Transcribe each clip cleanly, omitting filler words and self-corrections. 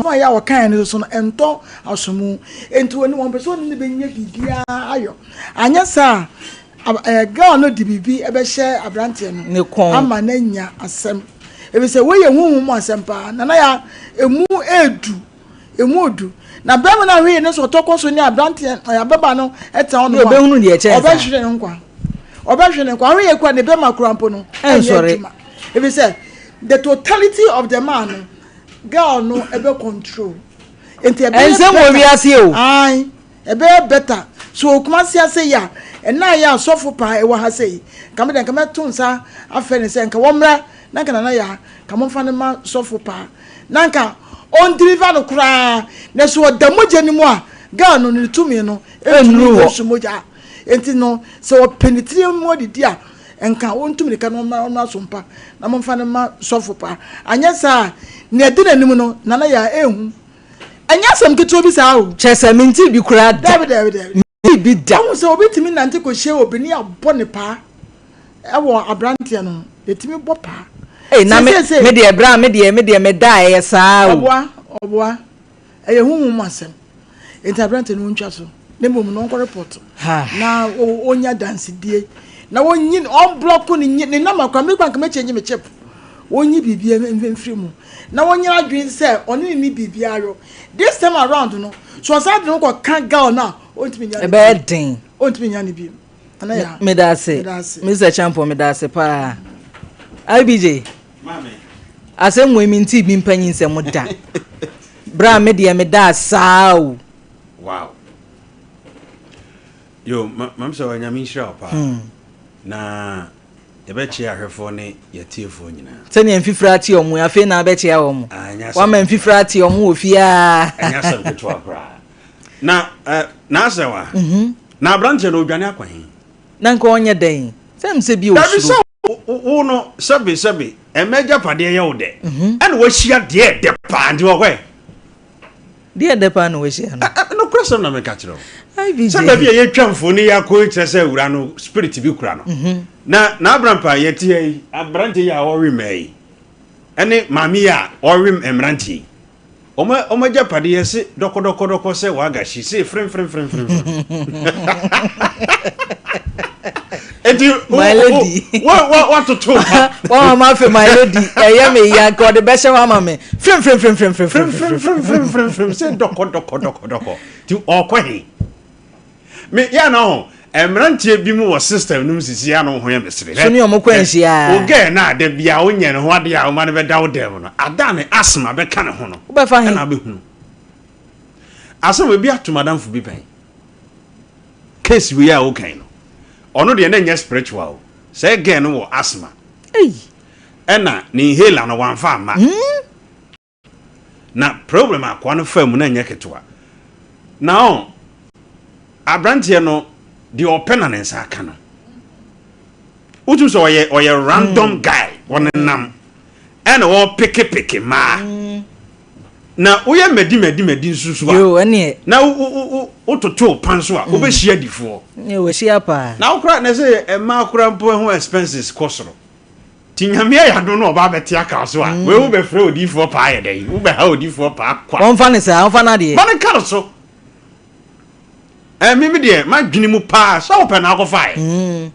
nkoma ya wakan ne so no ento asomu enti woni won person ne benye bibia ayo anya sa girl no di bibi ebe hye abrante no ama na nya asem ebe se we ye huhu mu asem pa na ya emu odu na bema na hwe ne so tokon so ni abrante ababa no eta ono obe hunu de eche obehwe ne nkwa hwe ye kwa ne bema kurampo no sorry ebe se the totality of the man girl no ebe control enti ebe ense mo wi ase o ai ebe better so kuma si ase ya na ya sofo pa e wa ha sei kama den kama tunsa afa ne se nka womra na kana na ya kama mfa ne ma sofo pa na nka on deliver no kura na so da moje ni mu a girl no ni tumi no enuru so moja enti no so penetrate mo di dia enka won tumi ka no na sompa na mfa ne ma sofo pa anya sa ne de nanim no na ya ehu anya sam keto bi sa o chese minti bi kura David bi da so obi timi nante ko hye obi ni abo ne pa ewo abrante no etimi bo pa na me de bra me de me da e saa o oboa eye huhu masem enti abrante no ntwa so ne mom no nko report na onya dance die na wonyi on block ni na makwa me bank me change me chip wonyi bibia mfiri mu na wonyi adwin se oni ni bibia aro this time around no so sad no ko kan girl na ontimi nya ebe den ontimi nya ni bi ana ya me da se Mr. Champo me da se pa IBJ mame asem we minti bi mpanyin se mo da bra me de me da sao wow yo mam so anya mi shira pa na ebechi ahwefo ne yetiefo nyina tani mfifra ti omu afi na abechi ya omu wa ma mfifra ti omu ofia anya sam keto akra na asewa na abrante no odwane akwan na nko onye den sem se bi osuru wo no sabi emeja pade ye wo de ene wo hia de pa ndi wo kwe de pa no wo hia no question na me ka kiro IVJ sabi ye twamfo ni yakọ kyerese wura no spirit bi kura no na abrampa yeti abrante ya wo remai ene mami ya wo rem emranti Oma japadi yesi doko se wagashi se frem enti my lady what to talk wa ma fe my lady eye me ya ko de be se wa ma me frem se doko ti okwahi me ya no emrantie bi mu wo system num sisi ya no ho ya mesere so ni o mo kwansi a oge na ade bia onye ne ho ade a o ma ne be da wo dem no ada ne asma be ka ne ho no wo be fa na be hunu asem bi atomadam fu bi pen case we ya okay no ono de na nya spiritual say again no wo asma ena ni inhaler no wan fa ma na problem akwa no fa mu na nya ketwa now abrante no the open and nsaka no utu so oye random guy won nam and o pick ma na oye medi nsusu yo ene na utoto panso a obehia difo ne we hia pa na okra na say e ma okra mpo ho expenses kosoro tinyame ya do no oba beti aka so a we wo be frɛ odifo pa ya dai wo be ha odifo pa kwa on fa ne sa on fa na de ba ne karo so mimi de ma dwini mu pa so open na akofai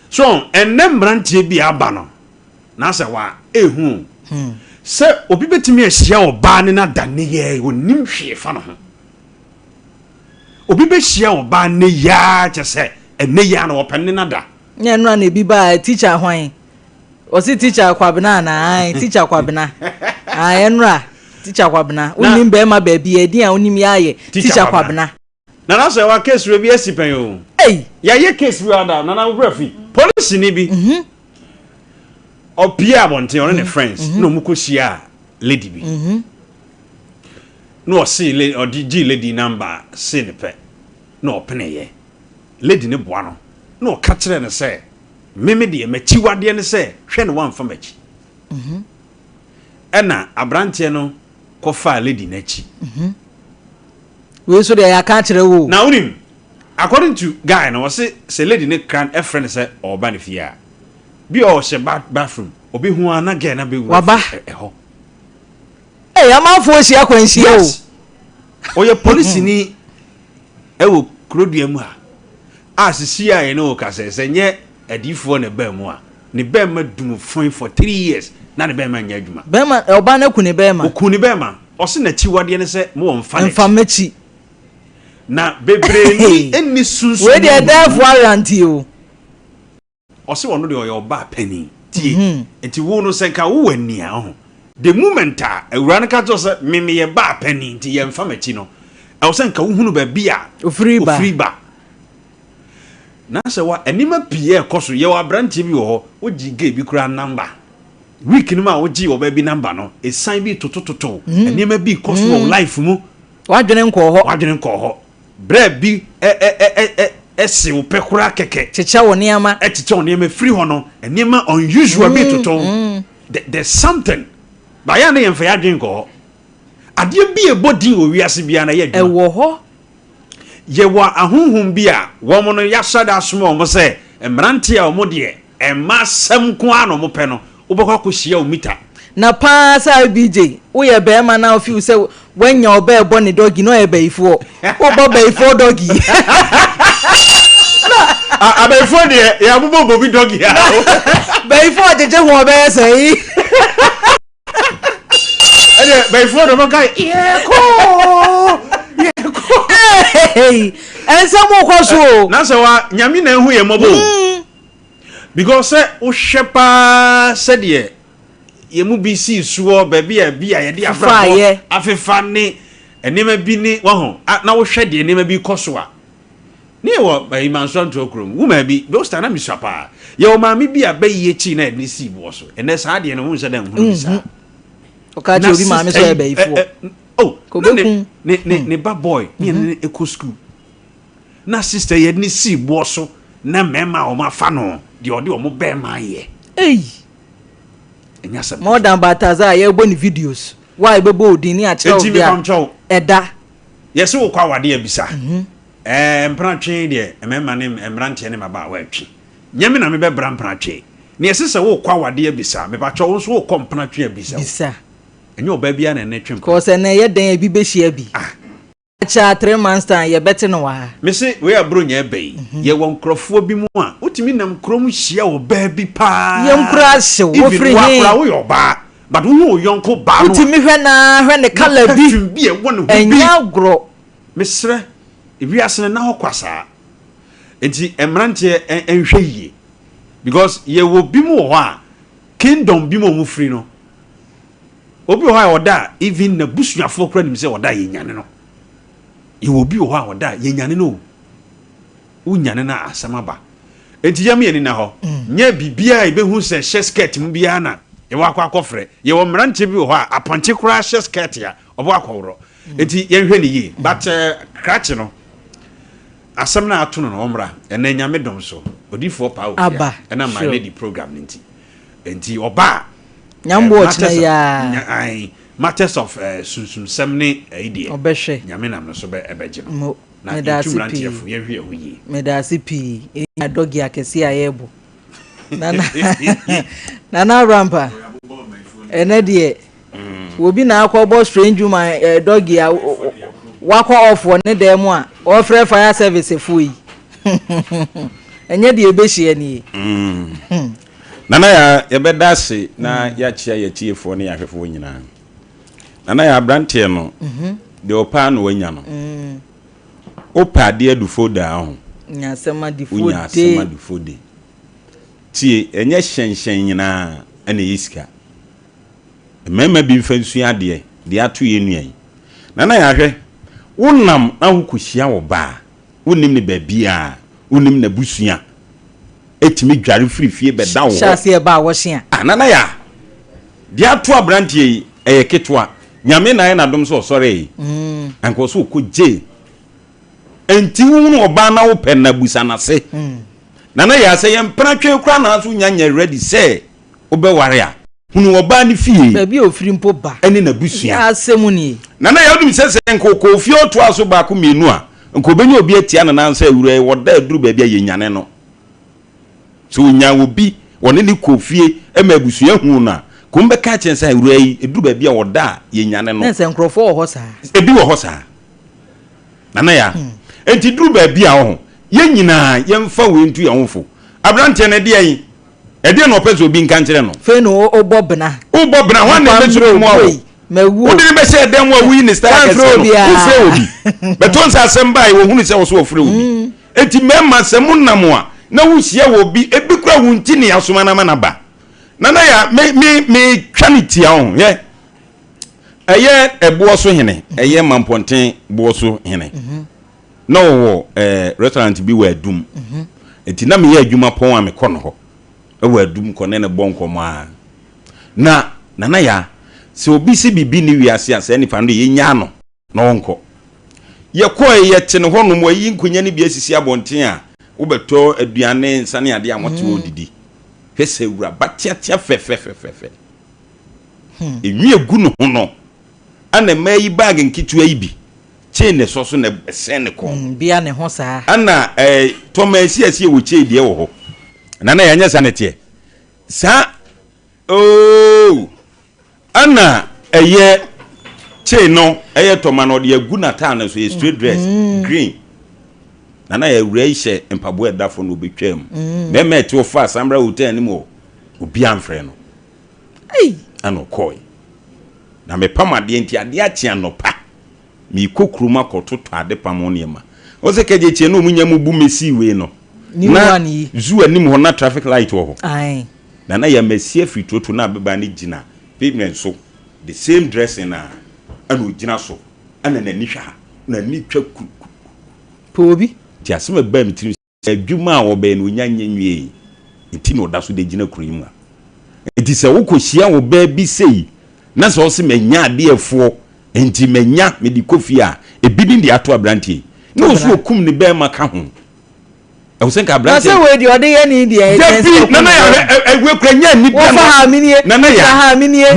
so enem brantie bi aba no na se wa ehu se obi betimi ahia oba ne na dane ye onim hwe fa no ho obi be hia oba ne ya chese ene ya na open ne na da nya no na bi ba teacher hwan o si teacher kwabena na ai teacher kwabena ai enra teacher kwabena onim be ma ba bi edi a onim ya ye teacher kwabena na say wa case we bi esipen o ya ye case we ada na wo brafi police ni bi opia bonte on ne friends no mukosia lady bi no see lady or DG lady number see ne pe no open ye lady ne boa no no ka kire ne say meme de machiwade ne say hwe ne wan fa machi ena abrante no ko fa lady na chi we so de ya ka kire wo na unim according to guy na say lady ne kan e friend say oba ne fia bi o she bathroom obi hu ana ge na be waba ho Hey, I'm out for a quench. Or your policy ni ewo kroduamu as see I know case say nye adifo na bemu a ne bema dum fun for 3 years na ne bema nya adwuma bema oba na kuni bema okuni bema o se na chiwade ne se mo mfa mechi na bebre ni eni sunsun we dey there for warranty o se wono de oyo ba pani tie enti wo no se ka wo ani a ho the moment a awura ne ka to se meme ye ba pani nti ye mfa mechi no e se nka wo hunu ba bia ofri ba na se wa anima pie ekoso ye wa branche bi wo oji ge bi kura number week ni ma oji wo ba bi number no e sign bi totototo anima bi koso life mu wadwene nko ho bre bi se wo pekura keke checha wo niama checha wo niama free ho no anima unusual bi toto there's something ba ya na ye mfa ya dwen ko ade bi e body o wiase bia na ye dwen e wo ho ye wa ahunhum bi a wo mo no ya sada asoma o mo se emrante a o mo de e ma sam ko ano mo pe no wo bekwa ko hia o mita na pa sa BJ wo ye be ma na ofi se wanya oba e bo ne dogi no e be ifo wo bo be ifo dogi a be ifo de ya bo bi dogi ya be ifo jeje wo be sei ade be ifo do mo kai hey ensamo kwaso na se wa nyame na ehu ye mobo because o shepa said ye ye mu bi si suo ba bia ye de afefa ne enema bi ni wo ho na wo hwe de enema bi koso a ne wo ba imanso nto okrom wo ma bi do sta na mi swapa ye o ma mi bi a ba ye chi na ni si bo so ene sa de ne hu se dem hu bi sa o ka je obi ma mi so e ba ifo oh ne ba boy ne eco school na sister ye ni si bo so na mema o ma fa no de ode o mo be ma ye more than bataza ye bo ni videos why be bo odin ni a che o eda yes wo kwa wade abisa mpratwe de emema ne emrante ne maba wa atwi nyame na me be bra mpratwe ne yesese wo kwa wade abisa me ba cho wo so wo kom mpratwe abisa enyo ba bia na ne twem ko se na ye dan abi be hia bi cha 3 months time ye bete no wa me se we abro nya bai ye won krofo bi mu a utimi nam krom hia wo ba bi pa ye nkra hye wo free he wa yo ba but wo yonko ba no utimi hwe ne kala bi e won ho bi enya gro me sre ewi asene na ho kwasa enti emrante enhwe yi because ye wo bi mu ho a kingdom bi mu free no obi ho a oda even na busuafo kra nim se oda ye nyane no ye wo bi ho a oda ye nyane no wo nyane na asamaba enti yam ye ni na ho nya bibia e be hu se she skirt mu bia na ye wa akwa akofre ye wo mrante bi ho a aponche kra she skirt ya obo akworo enti ye hwe ni yi but cratch no asam na atu no omra ena nyame dom so odifo pa ofia ena my lady program enti oba nyambo ochna ya ai matters of sunsum semne idea obehwe nyame nam no so be ebeje no na tumrantiefo ye hwe ho yi medasi pi e dogi akesi ayebo nana rampa ene de obi na akwa strange woman dogi a wakwa off ne dem a offer fire service fuyi enye de ebehie ni nana ya yebedase na ya chia ya chiefo ne ya hwefo nyina nana ya brantie no de opa no wanya no opa de adufo da ho nya sema difo de tie enye hyenhyen nyina ene yiska mema bi mfansu ade de ato ye nuan nana ya hwe wonam na hokohia wo ba wonim ne babia wonim na busua etimi dware frifie beda wo chase e ba wo hia anana ya dia to abrantie yi eye ketwa nyame na ye na dom so sore yi anko so ko je enti wonu oba na wo pen na busa na se nana ya se ye mpra twe kra na so nyanya ready say obeware a hunu oba ni fie ba bi ofiri mpo ba eni na busua ya asemu ni nana ya dum se enko ko fie oto aso ba ko mienu a enko benya obi atia na nansa awura woda aduru ba bia ye nyane no so nya obi woni ni kofie ema abusua hu na kumbe ka chen say wura yi edu ba bia woda ye nyane no nse nkrofo wo ho sa ebi wo ho sa nana ya enti duru ba bia wo ye nyina ye mfa we ntu ye hofo abrante ne de yi ede no peso obi nka nkire no fe no obobna wan na mesuro mu awo mawu odini be se dem wa wi ni star kese no ufre obi beton sa asem bai wo hunu se wo so ofre obi enti memma se munam a na wo hia wo bi ebi kura wo nti ne asoma na manaba nana ya me twanity a ye eye ebo so hene eye mamponten bo so hene na wo restaurant bi wa adum enti na me ye adwuma pon a me kɔ no ho e wa adum kɔ ne bonko ma na nana ya se obi se bibi ni wiase ase ni fa no ye nya no na wonko ye kɔ ye te ne ho no mo yi nkonya ni bi asisi abonten a wo beto aduane nsane ade amote odidi hwese wura batiatia fefefefefe enwi egu no ho no ana mayi bag nkitu ayi bi chain ne so na sen ne ko bia ne ho saa ana tomasi asi wo chain die wo ho nana ya nya sanete sa ana chain no toma no de agu na ta na so straight dress green nana ya wura ihye mpabo edafo no betwam me meti wo fa Sambra hotel ni mo obi amfre no ano koi na me pamade enti ade atia no pa mi kokruma kototo ade pamo ne ma o se keje tie no munya mu bu mesi we no na zu anim ho na traffic light wo ho nana ya mesi afitoto na beba ne gina pavement so the same dressing na ano gina so ana na ni hwa na ni twa pobi ti asema ba mi tiri adwuma a wo be no nyanye nwie enti no da so de gina kurim a enti se wo kohia wo ba bi sei na so se manya ade efo enti manya me di kofi a ebi ni ato abrantie na wo so okum ni ba ma ka ho e wo senka abrantie na se we di ode ye ni di e na na ya we kura nya ni bra no ha minie na na ya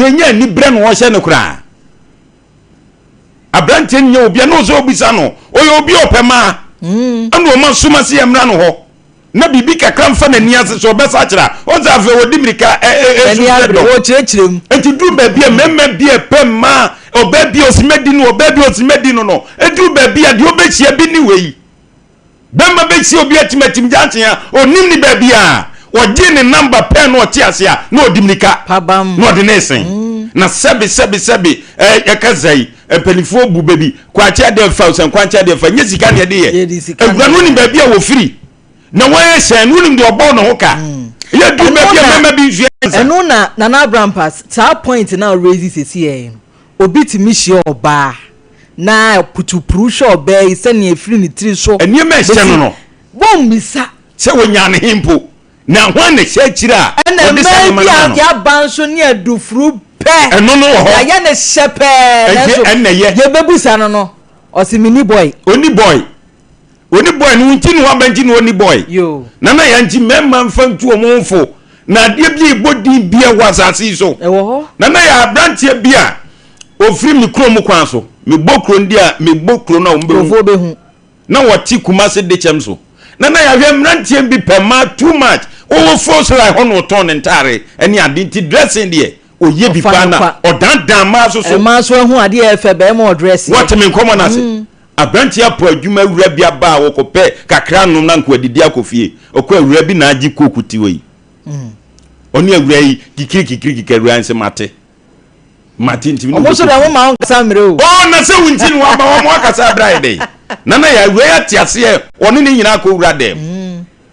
nya ni bra no wo hye no kura abrantie nya obi na so obisa no oyo obi opema anu ma suma si emra no ho na bibi kakra mfa na ni ase so obesa kira o za fe wodi mirika wo kirechirem enti du ba bia memma bia pemma oba bia osimedi no oba bia osimedi no no edu ba bia de obechia bi ni wei bemma bechi obi atimatim jantia onim ni ba bia odi ni number pen no ti ase a na odi mirika pabam no odi nesen na sebi yakazai pelifo bu baby kwacha de 1000 kwacha de fa nyesika ne de ye egwanu ni ba bia wo free na wọ́n ṣe nu ni de obo no hoka ye du be bia mama bi hwe enu na Abraham pass ta point na raise sesi e obi ti mi hye oba na putupuru hye oba ise na efiri ni tiri so eni ma hye no no bom bisa se wonya ne himpo na hwan ne hye kira o de se ma no ya banso ni adufuru pe eno no ho ya ne shepe enne ye bebusa no osimini boy oni boy no nti no abanji no oni boy yo nana ya nti memma mfa ntu omomfo na de bi bodi bia wasasi so ewo ho nana ya abrantie bia ofiri mi kro mu kwan so me bokro ndi a me bokro na ombe hu na wati kumase de chem so nana ya hwe mrantie bi pema too much o force like hono ton entare eni adinti dressing de oye bi pa na odandan ma so hu ade efe be mo dress what me Nkomo na se abrantie apo adwuma wura bia ba wo kopɛ kakra no na nko adidi akofie okɔ wura bi na agi kokuti wei oni awura yi kikiri wura nse mate ntimi no so da wo ma nkasa mre o na se wunti no aba wo akasa bra ide nana ya wura ya tiase oni ni nyina akɔ wura dem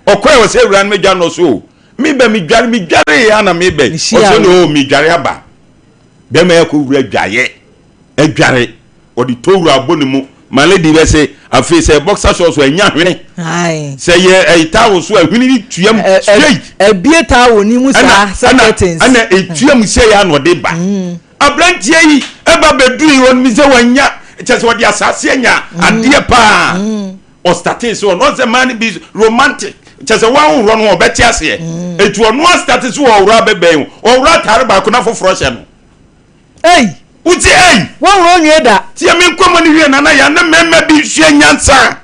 okɔ wo se wura no medwa no so mi ba mi dware ya na mi be o so no mi dware aba be ma yakɔ wura dwaye adware odi to wura abonimu malady be say afi say boxer shorts we nya hwene say ye tawo so ahwene ni tuam straight bie tawo ni musa settings ana tuam say ya no de ba abrantie yi eba bedui won mi say wanya chese wodi asase anya ade pa o starting so no say man be romantic chese wan ro no obeti ase etu ono start so o wura bebe o wura tare ba ko na foforo hye no uti won ro nwe da ti me Nkomo ni hwe na ya na memma bi hwe nyansa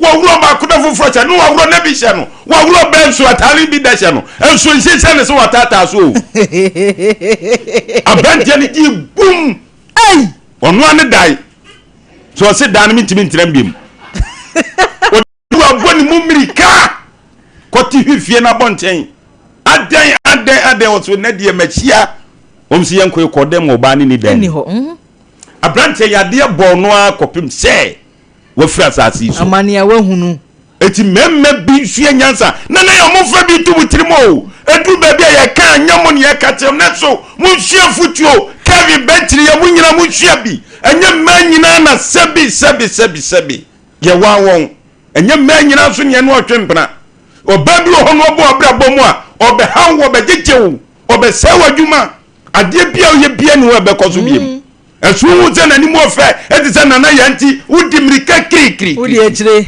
wo wuro ba ko da foforo cha no wo wuro na bi hye no wa wuro ben so atare bi da hye no enso nhyehyɛ ne so watata so abranteɛ ne di boom ai ɔno ane dai so se dan me ntimi ntram biem ɔdu abɔ ne mu mirika kɔte hwifie na bɔnten adan wo so na die machia omsi yanko kodem oba ni dan ni ho abranteɛ yadeɛ bɔ no akɔpem sɛ wafira asase so amania wahunu eti memme bi hwie nyansa na ya mofa bi tu butirimo edu ba bia ya kan nyamo ne ya katem na so mu hwie futuo Kevin Bentry ya munyina mu hwie bi enye manyina na sebi ye wawon enye manyina so ne no otwempena oba bi ho no obo obrabɔ mu a obehan wo bejejewo obesewa dwuma ade bia ye bia ne wo bekoso biem esu wu ze na ni mo fe eti se na ya nti wudi mirika kirikiri wudi echire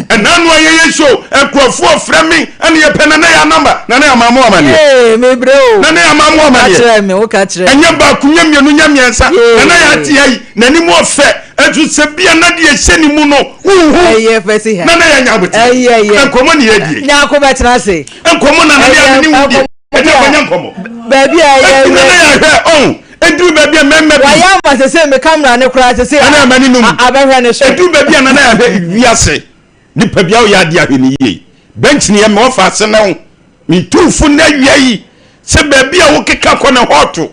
enanu ayeye show ekrofo frame ene ye pena na ya number na ya mamu amane me bro na ya mamu amane kire me wo ka kire enye ba kunya mienu nya miensa na ya ti ai na ni mo fe etu se bia na de ehye ni mu no eye fesi he na ya nya bote enkomo ne ye die nya ko betena se enkomo na ya ni wudi eje banya enkomo baby aye na ya he edu baby memme wa ya ma se me camera ne kura se ana mani num abehwe ne so edu baby na ya he wiase nipa bia wo ya de ahwe ye bench ne ye me ofa ase na wo mi tufu na wiai se baby a wo keka ko ne hoto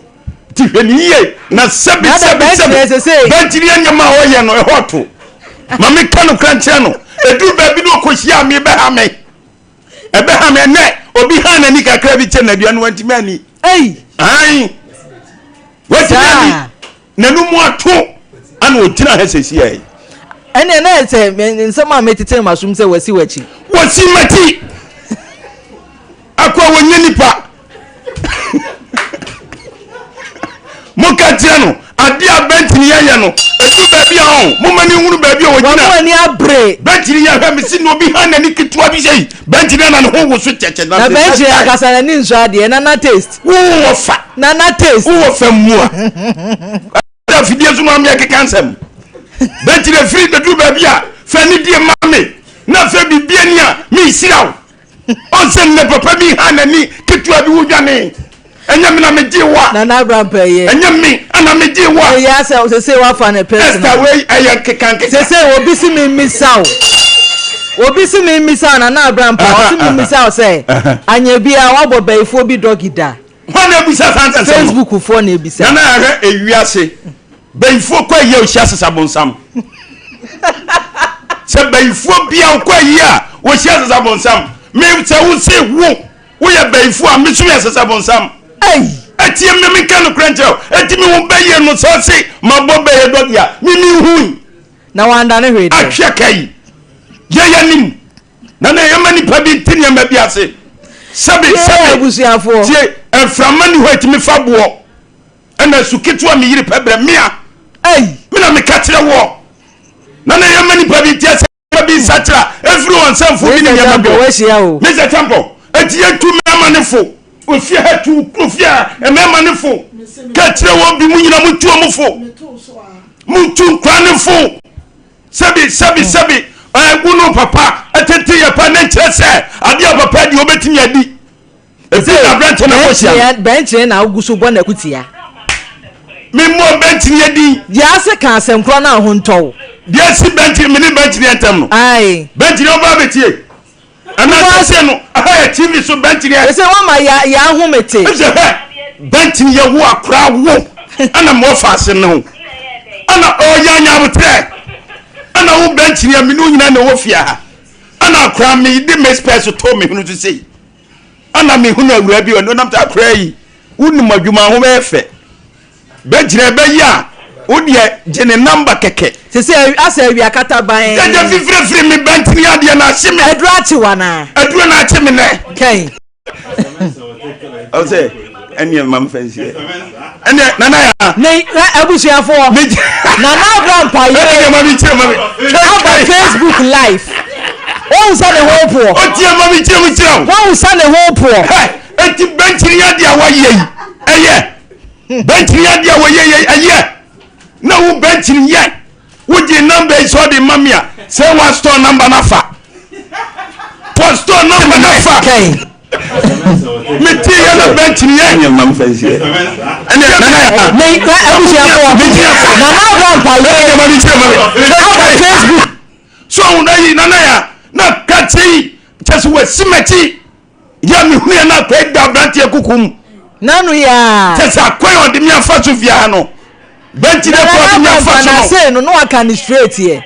ti hwe ni ye na sebi bench ne nyama wo ye no hoto ma me kanu kranche no edu baby no ko hia me be ha me ne obi ha na ni kakra bi che na dua no wantimi ani ai wetani nanu mu ato ana otina ha sesi ai ene na ete nsema metete masum se wasi mati akwa wonye nipa mukatia no ade abentini ya no edu baby ahon mo mani hunu baby o wogina mo mani abre bentini ya ha mesi no obi ha na ni ketua bi sei bentini na no ho wo so cheche na bentini akasa na ni nso ade na taste wo fa na taste wo fa mua da fidie so no am ya kekansem bentini free the do baby a fa ni die mame na fa bibia ni a mi siraw on se ne papa mi ha na ni ketua bi wo dwane enyam na meji wa na grandpa ye enyam mi ana meji wa ya se wa fa na person esta way ayan kekanke se obi si mi misao na grandpa o si mi misao say anya bia wa bobaifo bi dogida wana bisa sansa Facebook fo na ebisa na ara ewiase baifo kwa ye o hia sesabonsam se baifo bia kwa ye a o hia sesabonsam me se wo se wo ye baifo a me so ye sesabonsam ati me kanu krancho ati me wo baye no so se mabo baye dogia mi hu na wanda ne hwede ahwe kai ye nim na yamani pabi tinya mabiase sabi abusuafo tie enframani ho ati me fabo ana suketu a me yiri pebra mia me na me katire wo na yamani pabi tie sabi satra everyone sanfo bi ne yamabo me se tempo ati etu me amanefo ofia hatu ofia ememanefo katire wo bi mu nyina mutu omfo mutu kwanefo sabi uno papa atete ya pa na chese ade papa di obetimi adi efi na branch na kosia bench na aguso bo na kutia memo bench ni adi dia se ka asem kro na ho ntow dia si bench me ni bench ni entem no ai bench ni oba betie ana se no aha TV so bench ni se wa ma ya ho mete bench ni ya wo akra wo ana mo fa ase no ana o ya nya botre ana wo bench ni aminu nyina na wo fia ana akra me de me space to me hunu to say ana me hunu awura bi ono nam ta akra yi wonu madwuma ho be fe bench na be ya wo de gene number keke se asa wi akata ban de fifre me bench ni ade na hye me adruachi wana adru na hye me ne kai o say eni mam fancy eni nana ya ne abusuafo nana grandpa ye eni mami chire mami on Facebook live won sa ne ho po o tie mami chire won sa ne ho po eti bench ni ade awa ye eye bench ni ade awa ye eye na wo bench ni ye wo je number so de mamia say one store number na fa posto number na fa me tie ya na bench ni ya nyam mam fancy ene na me ka abusia for na na grandpa ya ma ni tie ma Facebook so una yi na ya na kati just we simeti ya mi hu ya na kwa da branch ya kukum nanu ya just akoy on de mi afa so via no bench de ko de mi afa so na say no aka ni straight here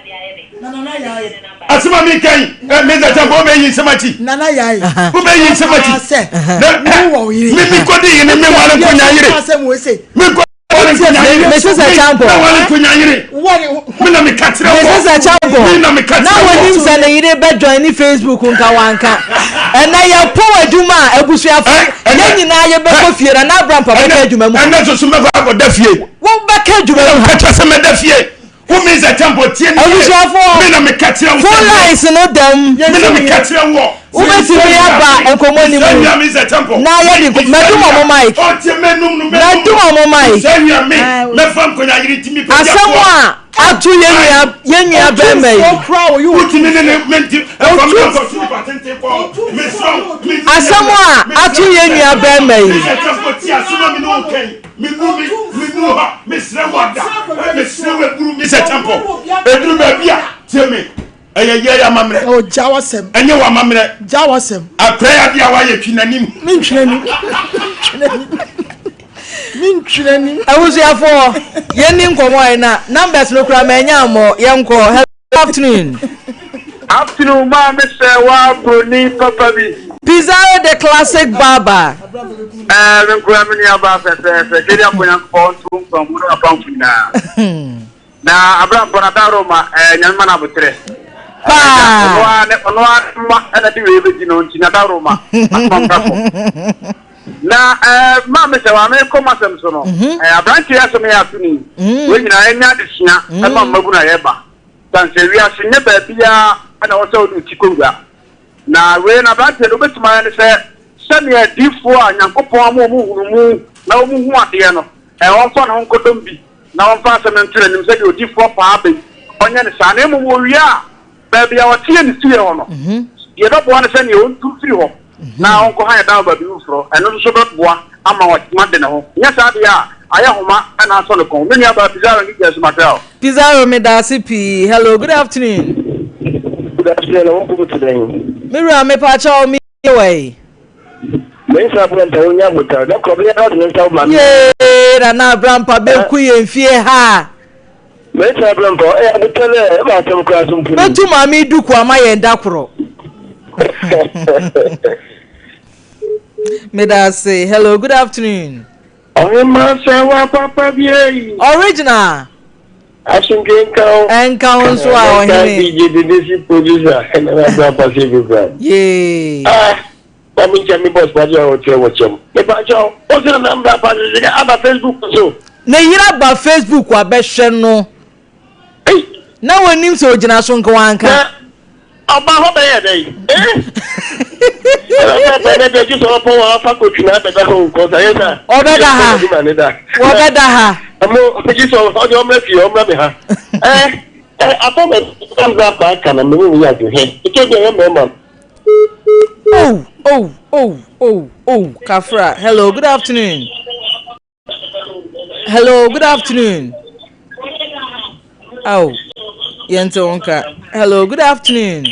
nana yae asima mi kan me za tambo me yin semati nana yae wo me yin semati mi ko di ni me wala ko nyayire mi ko me se sa champo wala ko nyayire mi na mi katira me se sa champo mi na mi katira na woni se na yire be join ni Facebook nka wanka na ya po aduma abusuafo ya nyina ye be ko fiera na brampa be ka aduma mu na so me ba ko da fie wo be ka aduma mu ka cha se me da fie wo me za tempo tie ni abusuafo mi na mi katira wo full lines no dem mi na mi katira wo wo be ti mi aba Nkomo ni mu na ya di meduma mo mic o tie menum no meduma mo mic senya me me fam ko nyayire ti mi ko asemwa atu yenya be mai utimi ne menti fam ko tu patente ko me so asemwa atu yenya be mai ko ti asuma mi no kan mi nu ha me sre wada me sre we buru mi se tempo edru ba bia tie me eye ya mamre o jawasem enye wa mamre jawasem akraya dia wa ye twinanim min twinani awusiafo yeni Nkomo ai na numbers no kura menya mo yenko hello afternoon ma Mr. Wa Bruni Papa bi Pizarro the classic barber men kura mini aba fe kedi aponya ko ntum from mu na pamfu na abram bona daroma nyanma na butre pa ono ma na di we be no ntina daroma na ma Mr. Wa me ko masem so no abranti ya so me ya tuni we nyina enya adesua e ma magu na yeba tanse wi asenye ba bia na wo so du tikowura na we na abranti no betuma ne se sani adifo a Nyankopon amuhurumu na omuhu ade no won fa no nkodom bi na won fa asem nture nim se di odifo pa abe onye ne sa na emu wo wi a ba bia wo tie ne tie ho no ye do bo ne se ne on tu firi ho na onko ha ya da ba bi ufro eno so do boa ama wa made ne ho nya sa de a aya homa na so ne kon me nya ba Pizarro ngi jesu matel Pizarro me da CP hello good afternoon good afternoon wo ko today Mira me pa cha o mi way me sa bu nta onya muta na ko be na de nta ma ye na brampa be ku ye mfie ha me sa brampa abutele e ba tem ko asum pu betu mami duku ama ye ndakoro me da say hello good afternoon Ma Serwaa Papa bi original asungenka enka onso a ohine DJ producer na brampa se bi bra ye Kami chami boss baja watchem. Me baja o se na mbra pa se aba Facebook so. na yira ba Facebook wa be hwe no na wonim so ogina so nka wanka Oba ho be ye dey. Na be ju so po wa fa ko tuna be da ho ko sa yesa. Obeda ha. Amo pe ju so o jo me fi o me ha. Apo me mbra pa kana me wi ya ju he. Ike de me ma. Oh, Kafra. Hello, good afternoon. Oh, Yentonka. Hello, good afternoon.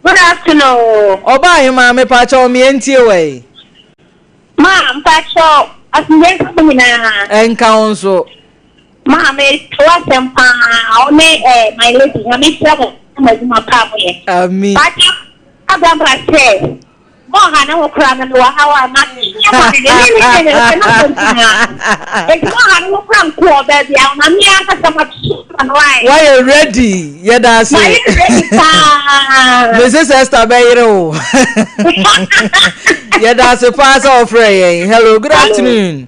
Good afternoon. Oba yuma me pacho mi enti we. Ma, pacho, asinye kumina. Enka onso. Ma, me twa sempa, one my lady, me travel ma pa mo. Ami. Pacho, abambra se. Mo hana wo kra na wa hawa na. Why you ready? Yeah, that's it. Mrs. Esther Bayro. Yeah, that's a pass off. Hello, good afternoon.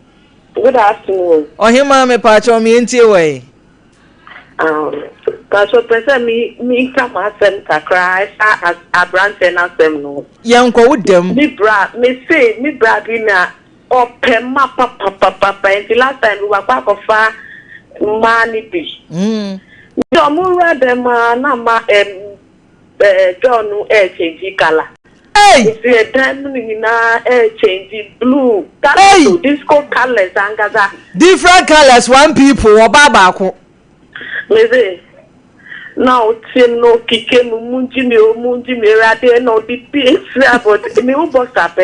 Good afternoon. Oh, him, me pacho me into way. Pacho, person me come as a cry as a branch and as them no. Young co with them. Me bradina. Or pema papa and the last time we were back of far money be. No more than nama girl no HG color. Hey! The diamond in changing blue. Hey! Disco colors and gaza. Different colors, one people or babako. Listen. Now, no kicking Munjimi, rather no the PS, but me who boss up.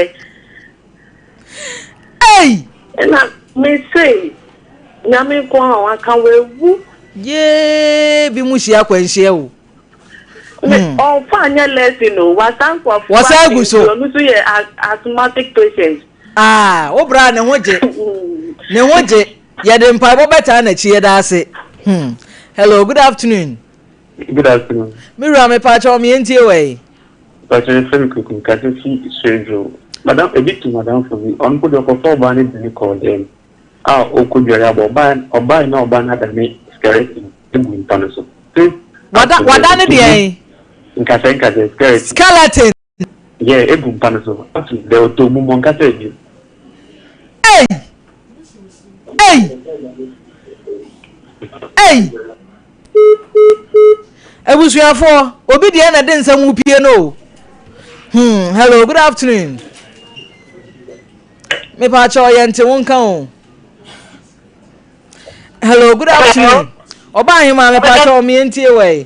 Hey! And I may say, Yami Kwan, I can wear. Yee, Bimushia Quenchio. Oh, fine, let you know. What's that good so? Asthmatic patients. Ah, oh, Brad, and what it? No, what it? Yet, then, Papa better than a cheer, that's it. Hello, good afternoon. Good afternoon. Mira, me patch on me into your way. But I'm very cooking, can't see strange. Madam, a bit to Madam for me. On put your four banned in the call them. Ah, oh, could you have a ban or buy no ban at me? Skeleton, in Panaso. What done it? In Casenka, skeleton. Yeah, a boom Panaso. There were two Mumonka. Hey! Hey! Hey! I was here for obedient and then some piano. Hello, good afternoon. Me patch oyente won kan. Hello, good afternoon. Oba him me patch o me entie we.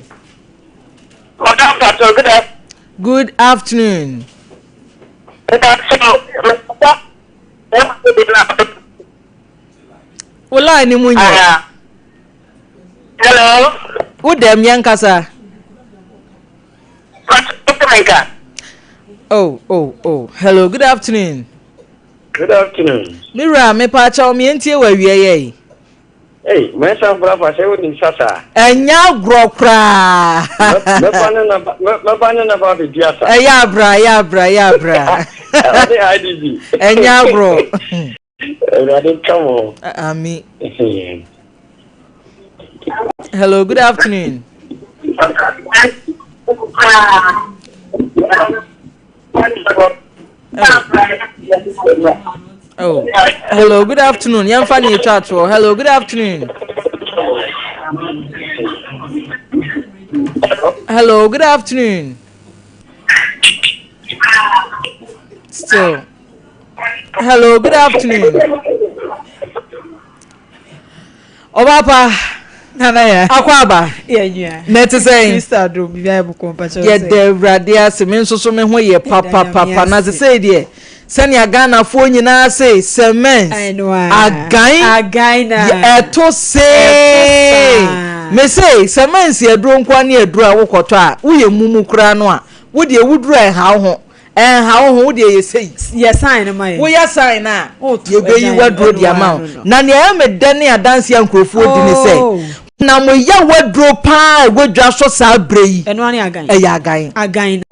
Good afternoon. Wala ni munya. Hello. Who dem yankasa? Oh. Hello, good afternoon. Good afternoon. Mira, me patch o me entie we wie. Hey, my son, brother, I wouldn't sasa. Enya grokra. No banana about the Diasa. Ya bra. Enya gro. I didn't come on. Ami. Hello, good afternoon. Oh, hello, good afternoon. Young Fanny chat. Hello, good afternoon. Hello, good afternoon. Still. Hello, good afternoon. Obapa. Nanaya. Akwaba. Yeah. Nete saying. Sister do be able to Yeah, the radia semen so me ho ye papa na say there. Sanya Ghana fo nyina say cement. Again na. Eto say. Me say cement se edro nkwa na edro a wokoto a wo ye mumu kura no a wo de wudro e ha ho. How would you say? Yes, sign my. We are sign now. You go, you were draw the amount. Nani am a Danny a dance young crow for didn't say. Now, we ya were draw pie, we just so sabre. And one again. Again.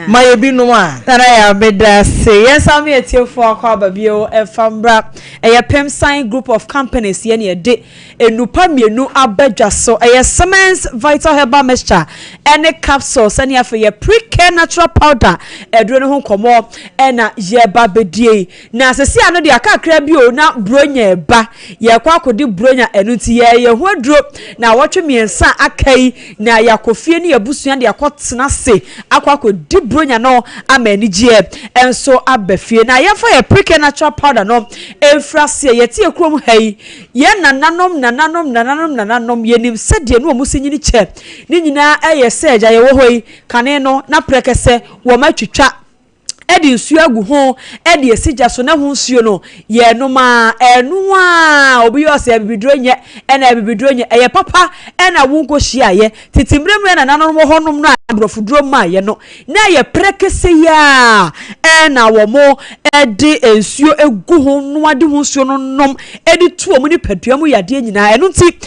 My be no one. That I am made say, yes, I'm here till 4 o'clock. Bio, a fambra, a PEM sign group of companies, yenny a day, a nupami, no abeja so, a summons vital herbal mixture, and a capsule, sending for your pre-care natural powder, a drone home come up, and a ye babedi. Now, see, I know the aka crab you now bronya ba, ya quaco di bronya and ye wardrobe. Now, watch me and sa akai, na ya coffee ni a busu and ya quat snase, aquaco di bronya no, a many jeb, and so abefie. Now, ya for a pre-care natural powder no, efrasia yeti a chrome hay, yen nananom, yenim said ye no musini che, nina a seja ye wohoi, caneno, na prekese, womachucha. Edi nsuo agu ho edi esija so na ho nsuo no ye no ma enu a obi yo se bibidro nye na bibidro nye eye papa na wonko hia ye titimrem na nanom ho nom no abrofudro ma ye no na ye prekese ya na wo mo edi nsuo egu ho no ade ho nsuo no nom edi tuo mu ni paduamu yade nyina enu nti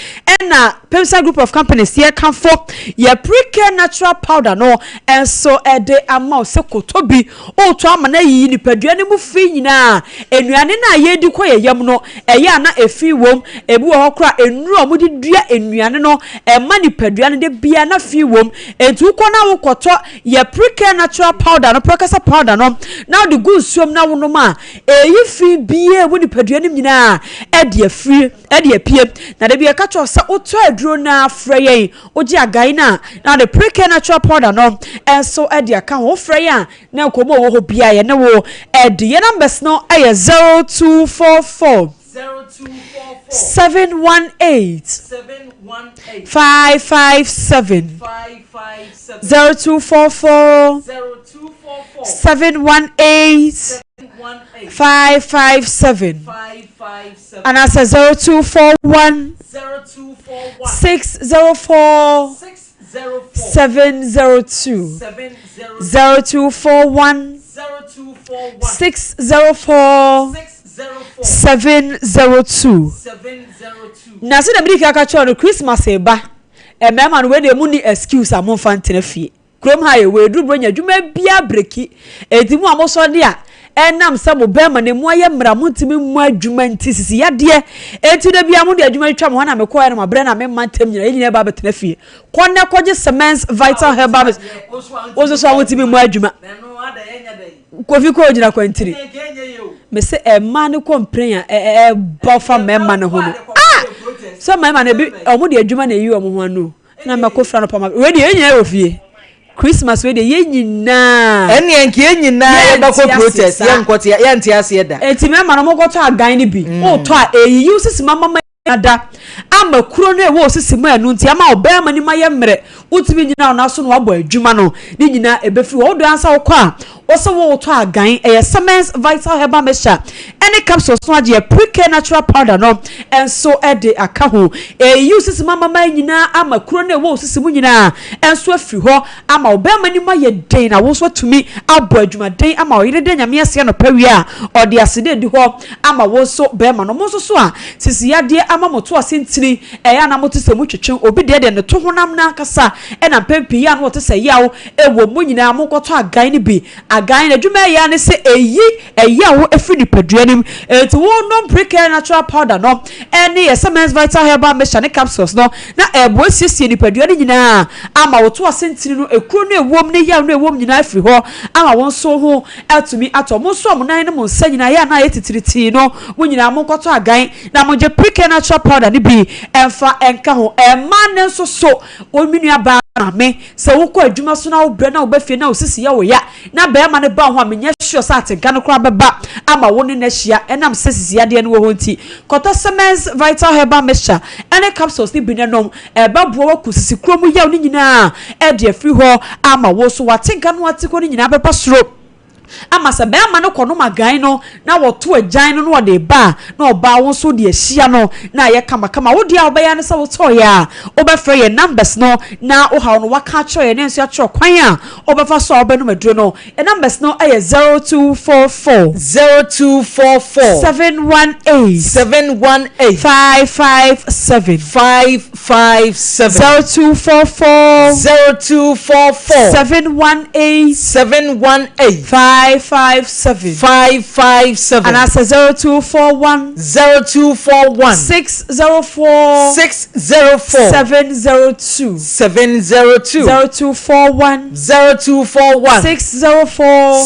na Pemsa group of companies ye kan for ye pre-care natural powder no enso edi ama se kotobi o to ama na yi nipadua ne mu fi nyina enuane na ye di kɔ yeyam no eya na efi wom ebi wo hokra enuru omudi dua enuane no ema nipadua ne de bia na fi wom entu kɔ na wo kɔtɔ ye pre natural powder no prokasa powder no now the good suom na wo no ma eyi fi bia wo nipadua ne nyina e de afiri e de apie na de bia ka cho sa oto aduro na afra yen oji agai na the pre natural powder no enso e de aka ho fra yen na komo wo ho bia ye ne wo e de ye numbers no aye 0244 718 557 0244 718 557 and I say 0241 604 702 0241 604 702 na se da bi ka cho no Christmas e ba e mema no we dey mu ni excuse amon fantene fie krom ha ye we duru bronya dwuma bia breki edimu amoso de a enam se mo bema ne mu aye mra mo ntimi mu adwuma ntisisi yade enti da bia mo de adwuma twa mo na me ko na mabre na me mantem nyina nyina ba betena fie konne koje cements vital herbal ozo so awotimi mu adwuma kofi ko jira kwantiri me se e ma ne complain e bofa mema ne ho no so mema ne bi omo de adwuma na yi omo ho no na me ko fra no pama we de enya ofie Christmas we de ye nyina ene enke ye nyina ye ba ko protest ye nkote ye ntia se da enti mema no mo go to agan ne bi o to a eyi usisi mama ada ama kuro no e wo osisi mu anu ntia ma obema ni maye mre utimi nyina na so no wabo adwuma no ni nyina ebefi wo do ansa wo kwa also wo to agan e cements vital herbal mixture any capsules no age pre natural powder no and so e de aka ho e use mama nyina ama kuro no e wo osisi mu nyina and so afi ho ama obema ni maye den na wo so tumi abo adwuma den ama oyire den nyame ase no pawi a ode asede di ho ama wo so bema no mo so a sisi yade ama moto asentini ya na moto se mu twetwen obi de ne to honam na kasa e na pempi ya no to se yawo e wo mu nyina amokoto agan ne bi agan na dwuma ya ne se eyi yawo efri ni paduanim enti wo no pre natural powder no ene cements vital herbal mixture ne capsules no na ebo siesie ni paduani nyina ama wo to asentini no ekuro no ewom ne yawo no ewom nyina afri ho ama won so ho atumi atomo so amunan ne mo nsa nyina ya na yetitiriti no wo nyina amokoto agan na mo je pre natural powder ni bi enfa enka ho ema ne nso so ominu aba na me se wo ko adwuma so na wo bre na wo bafie na wo sisi ya wo ya na be ma ne ba ho amenye sure sa atenka no kra beba ama wo ne na hia enam sisi ya de ne wo ho nti koto cements vital herbal mixture ene capsules ni bi ne nom eba bo wo kusisi kromu ya ni nyina e de afri ho ama wo so watenka no atiko ni nyina beba soro ama se be ama no kono magan no na wo to agan no de ba na oba won so de ahia no na ye kama wo de a oba ya ne se wo to ya oba frɛ ye numbers no na o ha no waka kyo ye ne nso akyo kwan a oba fa so oba no maduro no e numbers no aye 0244 718 557 0244 718 557 and I say 0241 604 702 0241 604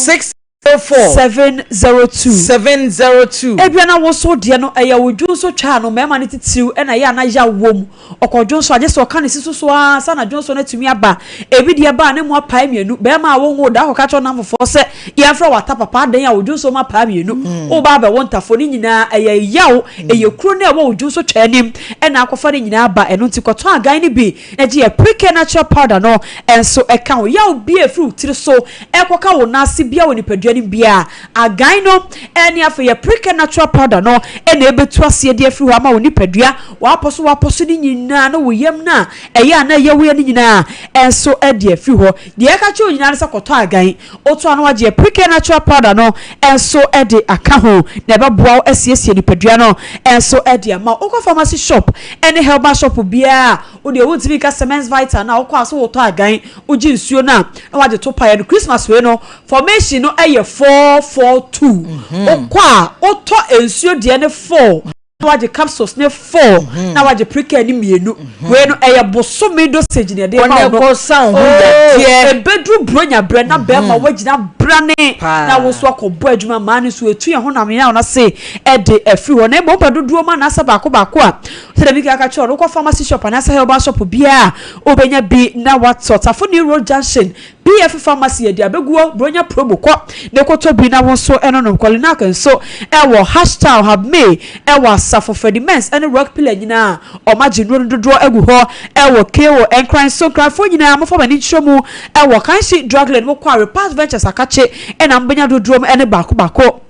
702 ebiana wo so de no eya wodwu so twa no mema ne titiw ena ya na ya wom okodwu so age so ka ne siso so a sa na dwu so na tumi aba ebi de ba ne mo apai mienu be ma wo ngo da hoka cho na mfo se ya fra wata papa den ya wodwu so ma apai mienu o ba ba wontafo ni nyina eya yawo eye kuro na wo wodwu so twa nim ena akofa ni nyina aba eno ti koto agan ne bi na je ya pre natural powder no enso eka wo yawo bi efru tiri so ekoka wo na ase bia wo ni paduani bia agan no eni afa ya pre natural powder no ena ebetu ase de afri ho ama wo ni padua wa poso ni nyina no wo yam na eya na ye wo ni nyina enso e de afri ho de eka che wo nyina se koto agan oto ano age pre natural powder no enso e de aka ho na ebe boa asiesie ni padua no enso e de ama okọ pharmacy shop eni herbal shop bia o de wontimi ka Semens Vital na okwa so woto agan oji nsuo na waje to pae no Christmas we no formation no eye 442 okwa oto ensuo de ne 4 waje capsules ne 4 na waje prika ni mienu we no eye bosome dosage ne de ma no sound e bedru bronya bre na be ma wagina brane na wo so akọbọ adwuma ma ne so etu ye ho na me na say e de afri ho na e bo badoduo ma na sa ba ko a se da bi ka ka cho ko pharmacy shop na sa herbal shop bia obenya bi na what sort afoni road junction BF pharmacy e dia beguo bronya promo ko ne ko to bi na wo so eno no kwale na kan so e wo hashtag have me e wo safo fediments ene rock pillar nyina o magi no dodo egu ho e wo kewo enkran so krafo nyina mo fa mani chomu e wo kanshi drugland mo kwa repass ventures akache ena mbenya dodo ene bako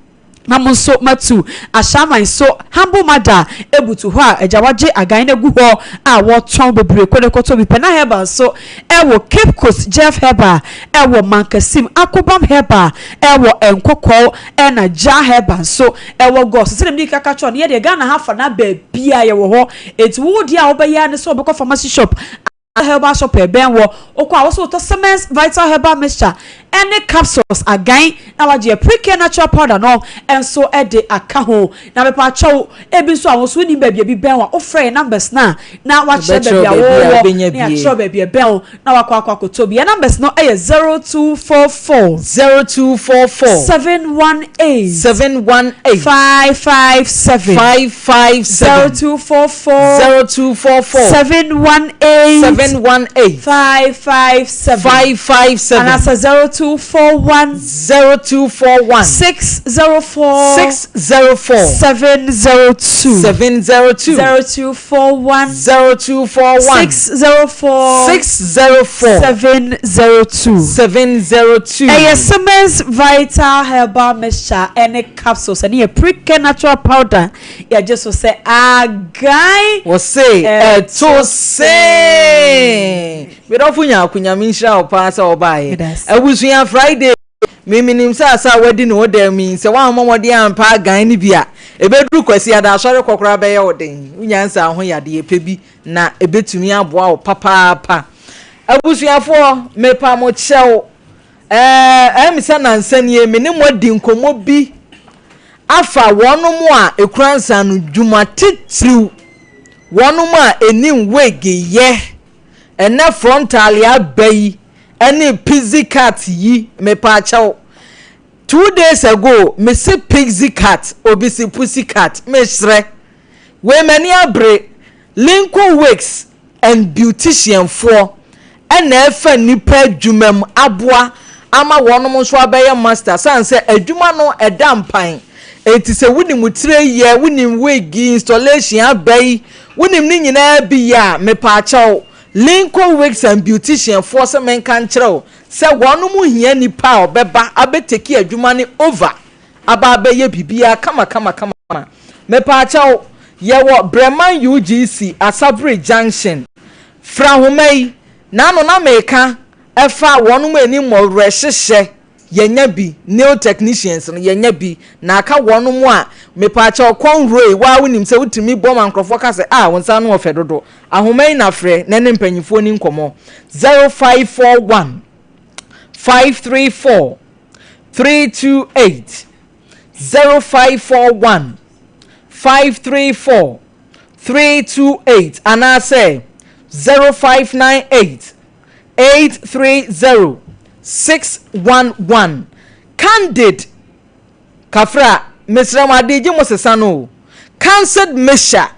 namonso matu ashaman so humble mother ebutu ho a ejawaje agan na gu ho a wo ton bebre konekoto bi pena heba so ewo Cape Coast Jeff heba ewo Mankasim Akobam heba ewo enkokọ na ja heba so ewo gos se dem ni kaka cho ne de Ghana hafa na ba bia ye wo ho eti wo dia wo ba ya ne so obekọ pharmacy shop herbal shop ben wo okwa wo so to Semens Vital herbal mixture any capsules again na waje pre natural powder no enso e de aka ho na me pa chow ebi so awo so ni ba bia bi ben wa o free numbers na wa che ba bia wo na chow ba bia ben na wa kwa to bia numbers no e 0244 718 557 0244 718 557 and as a 0241 604 702 0241 604 Semens Vital herbal mixture any capsules and a pre natural powder ya just so say guy was say to say we don't funya kunya minshra opasa obaye abusuya Friday miminim sa wedding wo dem min se wan momode ampa gan ni bia ebeduru kwasi ada asore kokora be ye oden unyansa ho yade epebi na ebetumi aboa o papa abusuyafo mepa mo chew emisa na nsanie minim wadi nkomo bi afa wonum a ekuransa no dwuma titiriw wonum a enim wege ye ene frontal ya bayi ene pixie cat yi mepa chew 2 days ago me se pixie cat obisi pussy cat me sre we many abre Lincoln Wakes and beautician for ene efa nipa dwumam aboa ama wonum so abeye master sanse adwuma no edampan enti se wunim tire ye wunim wegi installation abai wunim ni nyina bi ya mepa chew Lincoln Wakes and beautician for se men kan kire se wonum hia nipa obeba abeteki adwuma ni over aba abeye bibia kama mepa chew ye wo Breman UGC Asabre Junction Frahomai nano na meka efa wonum ani mo rehyehe yenya bi nail technicians no yenya bi na aka wonum a mepa chew kon roe wa wonim se wutimi bom ankrofo ka se wonsa no ofedodo ahomai na frɛ na ne mpanyifo ni nkomo 0541 534 328 0541 534 328 and I say 0598 830 611 Candid Kafra Mr. Madiji Mosesano cancelled Mesha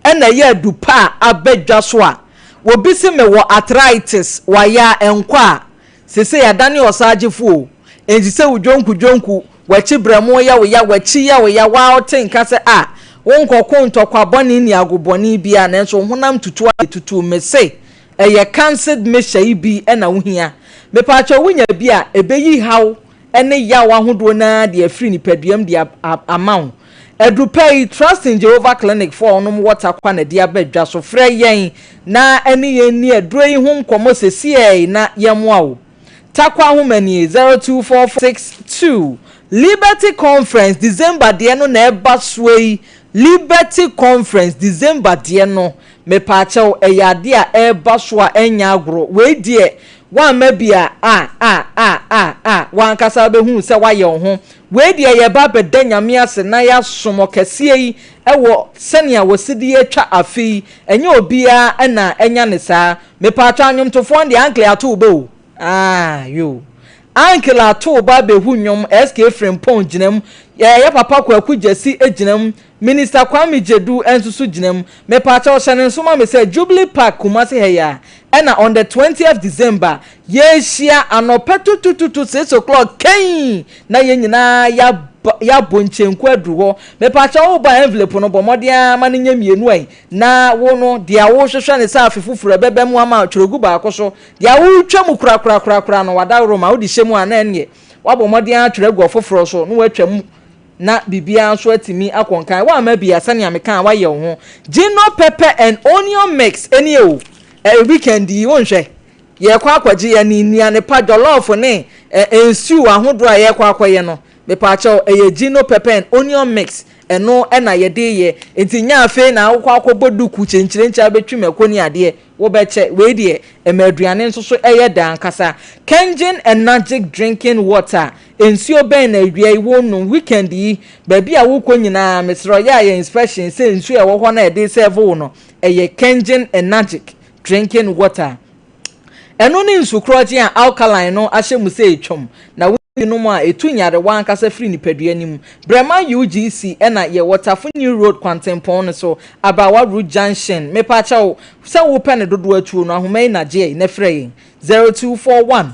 and a year dupa abed Joshua will be me wa arthritis waya enkwa se say ya Daniel Osajifu and se ujonku wachi bremo ya wachi ya wa tinka se wonko konto kwa boni ni agoboni bia na nso honam tutu me say eye cancelled Mesha ibi na wohia me pa cho wunya bia ebeyi haw ene ya wa hodo na de afri ni paduam de amount edupai trust in Jehovah clinic for onum water kwa na dia badwa so frɛ yen na ene yen ni adroi hu nkomo sesie na yemwa wo takwa humani 0246 Liberty Conference December de no na eba swei Liberty Conference December de no me pacho eyade a eba so a enya agro we die wan mabia wan kasa be hu se waye ho we die ye ba beda nyame ase na ya somo kase yi ewo senia wosidi atwa afi enye obia na enya ne saa me pacho anyum tofo de ankle ato be o yo uncle ato ba be hu nyom SK frame pon ginam ya papa kwaku jasi eginam minister Kwame Jedu ensusu ginam me pacha ohane nsoma me say Jubilee Park Kumasi heya na on the 20th December ye shia anopetu 6 o'clock kain na ye nyina ya bonchenkwu aduru ho me pacha wo ba envelope no bomodia ma nya mienu ai na wo no dia wo hwehwe ne sa afefufuru bebe mu ama chorogu ba akoso dia wo twam kura no wada roma wo di hyemu ana ne wabomodia chorogu ofoforo so no watwam na bibia so atimi akonkan wa ma bia sane amekan wa ye ho gino pepper and onion mix eni o weekend yi wonhwe ye kwa akwaje ya ni ne pa jollof ne ensu ahodo a ye kwa akwaye no me pa cha gino pepper and onion mix eno na ye de ye entinya afi na akwa akoboduku chenchirencha betwi makoni ade wo beche we de emaduane nso so eye dan kasa Kengen energetic drinking water ensuo ben na awia iwo no weekend yi baby a wo konyina mesro ya ye inspection say ensuo e wo ho na e de serve no eye Kengen energetic drinking water eno ni nsukroje a alkaline no ahyemu say etwom na no ma etunyare wan kasa free ni peduanim Brema UGC na ye Waterford New Road Kwantempon so Abawa Road Junction me pa cha wo se wo pene dodo atuo no ahoma na je na frɛ 0241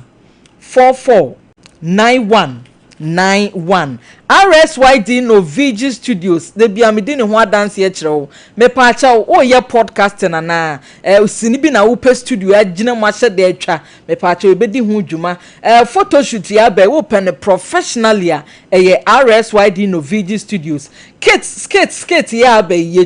44 9191 RSYD Novigi Studios de bia me di ne ho adanse e kyerɛw me pa cha wo ye podcast na usini bi na wo pe studio agina mo ahye de atwa me pa cha obedi ho dwuma photo shoot ya ba wo pen professionally a ye RSYD Novigi Studios skit ya ba ye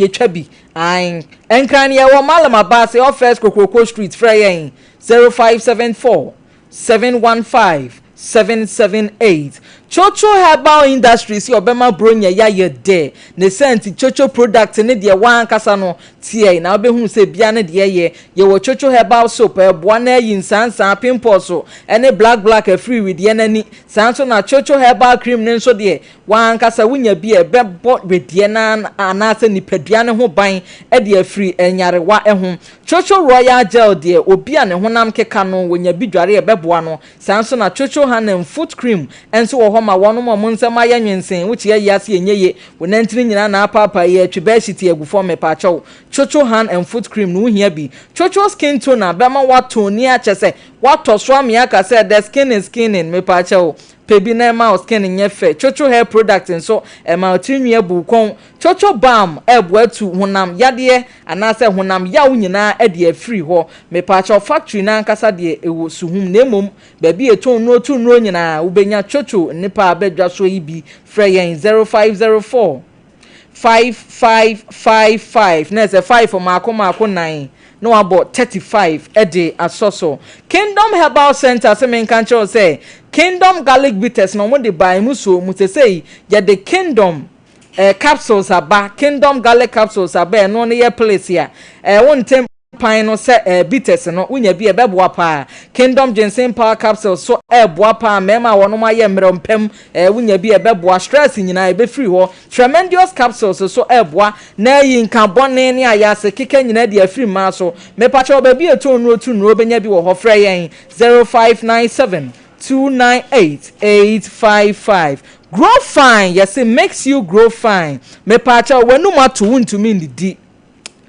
twa bi an enkran ye wo malama ba se office Kokoko Street frey 0574 715 778 Chocho Herbal Industries obema bronya ya ye de ne senti Chocho product ne de wan kasa no tie na obehu se bia ne de ye wo Chocho Herbal soap eboa na yi nsansan pimples ene black free with ye nani sanso na Chocho Herbal cream ne nso de wan kasa wunya bi ebebo bedie na anase ni padua ne ho ban e de free enyarewa ehun Chocho Royal Gel de obi a ne honam keka no wonya bi dware ebeboa no sanso na Chocho Hand foot cream enso ma wono mo nsema ya nwensen wuchi ya yase enyeye wonantiri nyina na papa ye twebe hiti agufo me pa chaw Chocho Hand and foot cream no hia bi Chocho skin toner bema wato ni a chese wato so am ya ka say the skin is skinning me pa chaw pebi na ma skin nyefe Chocho hair product nso ma tinwie bukon Chocho balm ebuatu honam yade anase honam yawo nyina e de free ho me pa chaw factory na nkasa de ewo suhum na emom ba bi eton no tu no nyina ubenya Chocho nipa abedwa so yi bi frey 0504 5555 na se 5 for mako 9 no about 35 ede asoso Kingdom Herbal Center se men kan cho say Kingdom garlic bitters no mo de buy muso mutesei ya the Kingdom capsules aba Kingdom garlic capsules aba no ne ye place ya won tem pan no se bitters no unya bi ebeboa pa Kingdom ginseng power capsules so eboa pa mema wono ma ye mmerempem unya bi ebeboa stress nyina ebe free ho tremendous capsules so eboa na yi nka bone ne ayase keke nyina de free ma so me pa cho ba bi eto nu otu nu obenya bi wo ho frɛ yen 0597 298 855 grow fine yes it makes you grow fine me pa cho wenu ma to wuntumi ndidi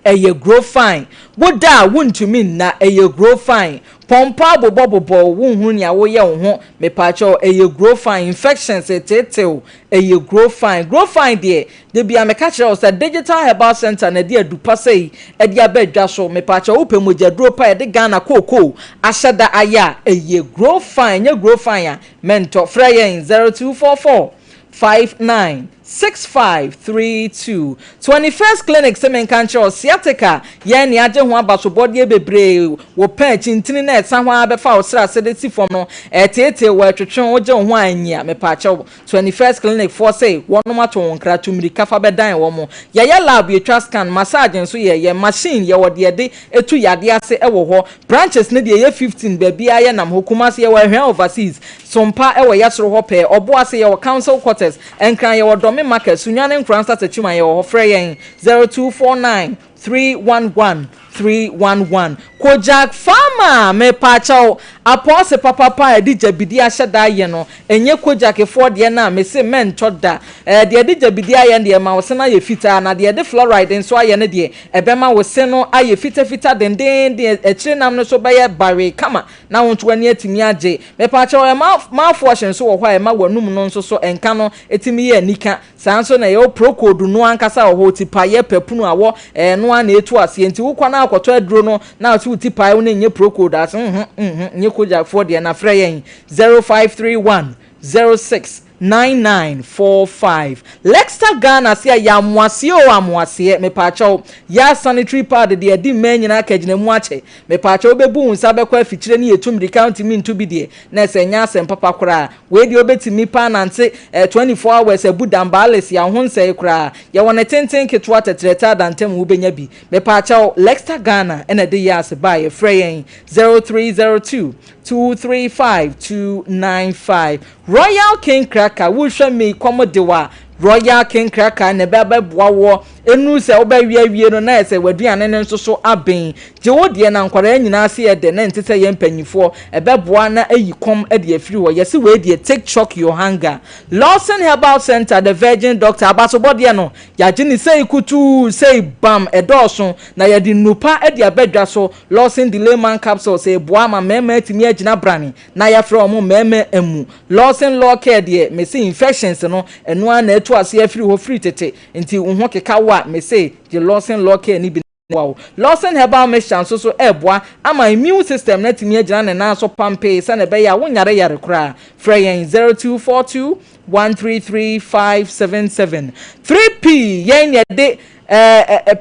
eye grow fine woda wuntumi na eye grow fine pompa bobo wunhu nia wo ye wo ho me pa cho eye grow fine infections etetel eye grow fine de bia me ka kire o say digital herbal center na de adupa sei e de abadwa so me pa cho wo pemoja duro pa e de Ghana koko ashada aya eye grow fine a mento frey 0244 59 6532 21st clinic semen kancho sciatica ye ni aje ho abaso body bebre wo pa chintini na etsa ho abefa osra sedeti fom no etete wo atwetwe oje ho anya me pa che 21st clinic for say wono mato nkra tumiri kafa bedan wo mo ye lab ye twa scan massage nso ye machine ye wo de etu yade ase ewo ho branches ne de ye 15 ba bia ye nam hokuma se ye wo hwan overseas sompa ewo Yaa Serwaa pe obo ase ye wo council quarters enkran ye wo dome market sunyane nkran start achima ye wo frɛ yen 0249 311 311 Kojak Farmer me pacho apose papa edi jabidi aheda ye no enye Kojak for de na me se men choda de edi jabidi aye de ma wo se na ye fita na de edi fluoride nso aye ne de ebema wo se no aye fita den de ekire nam no so be ye bare kama na wonto ani atimi age me pacho e ma fortune so wo hwa e ma wanum no nso so enka no etimi ye nika sanso na ye procode no ankasa wo tipa ye pepunu awo no ana etu ase enti wo kwa na akoto aduro no na ati tipa wo na nye procode as nye Kojak for de na frɛ yen 0531 06 9945 Lexter Ghana sia ya mwase o amwase me pacho ya sanitary pad de edi men nyina kagina mu ache me pacho bebu nsa bekwa afikire ni etumri county min to bi de na esenya asem papa kura we de obetimi pa nante 24 hours ebudam bales ya ho nse kura ya wona tenten ketwa tetreta dantem wo benya bi me pacho Lexter Ghana ena de ya se ba ye freyen 0302 235 Royal King Cracker wo hwe me komodewa Royal King Cracker ne baba boawo enu se obawie no na ese waduane ne nso so aben je wo de na nkwara nyina se ye de na ntete ye mpanyifo ebeboa na ayi kom de afiri wo yesi we de take shock your hunger Lawson Herbal Center the Virgin Doctor abasobode no ya je ni sei kutu sei bam edoso na ye de nupa de abedwa so Lawson the layman capsule say boa ma mema atimi agina brani na ya frɛ omo mema emu Lawson law care de me see infections no enu ana etu ase afiri ho free tete nti unho keka wa me say the Lawson law care ni bi wow Lawson Herbal Mixture so eboa ama immune system na timi agina ne na so pampe se na be ya wonyare yare kra frɛ yen 0242 133577 3P yen ye de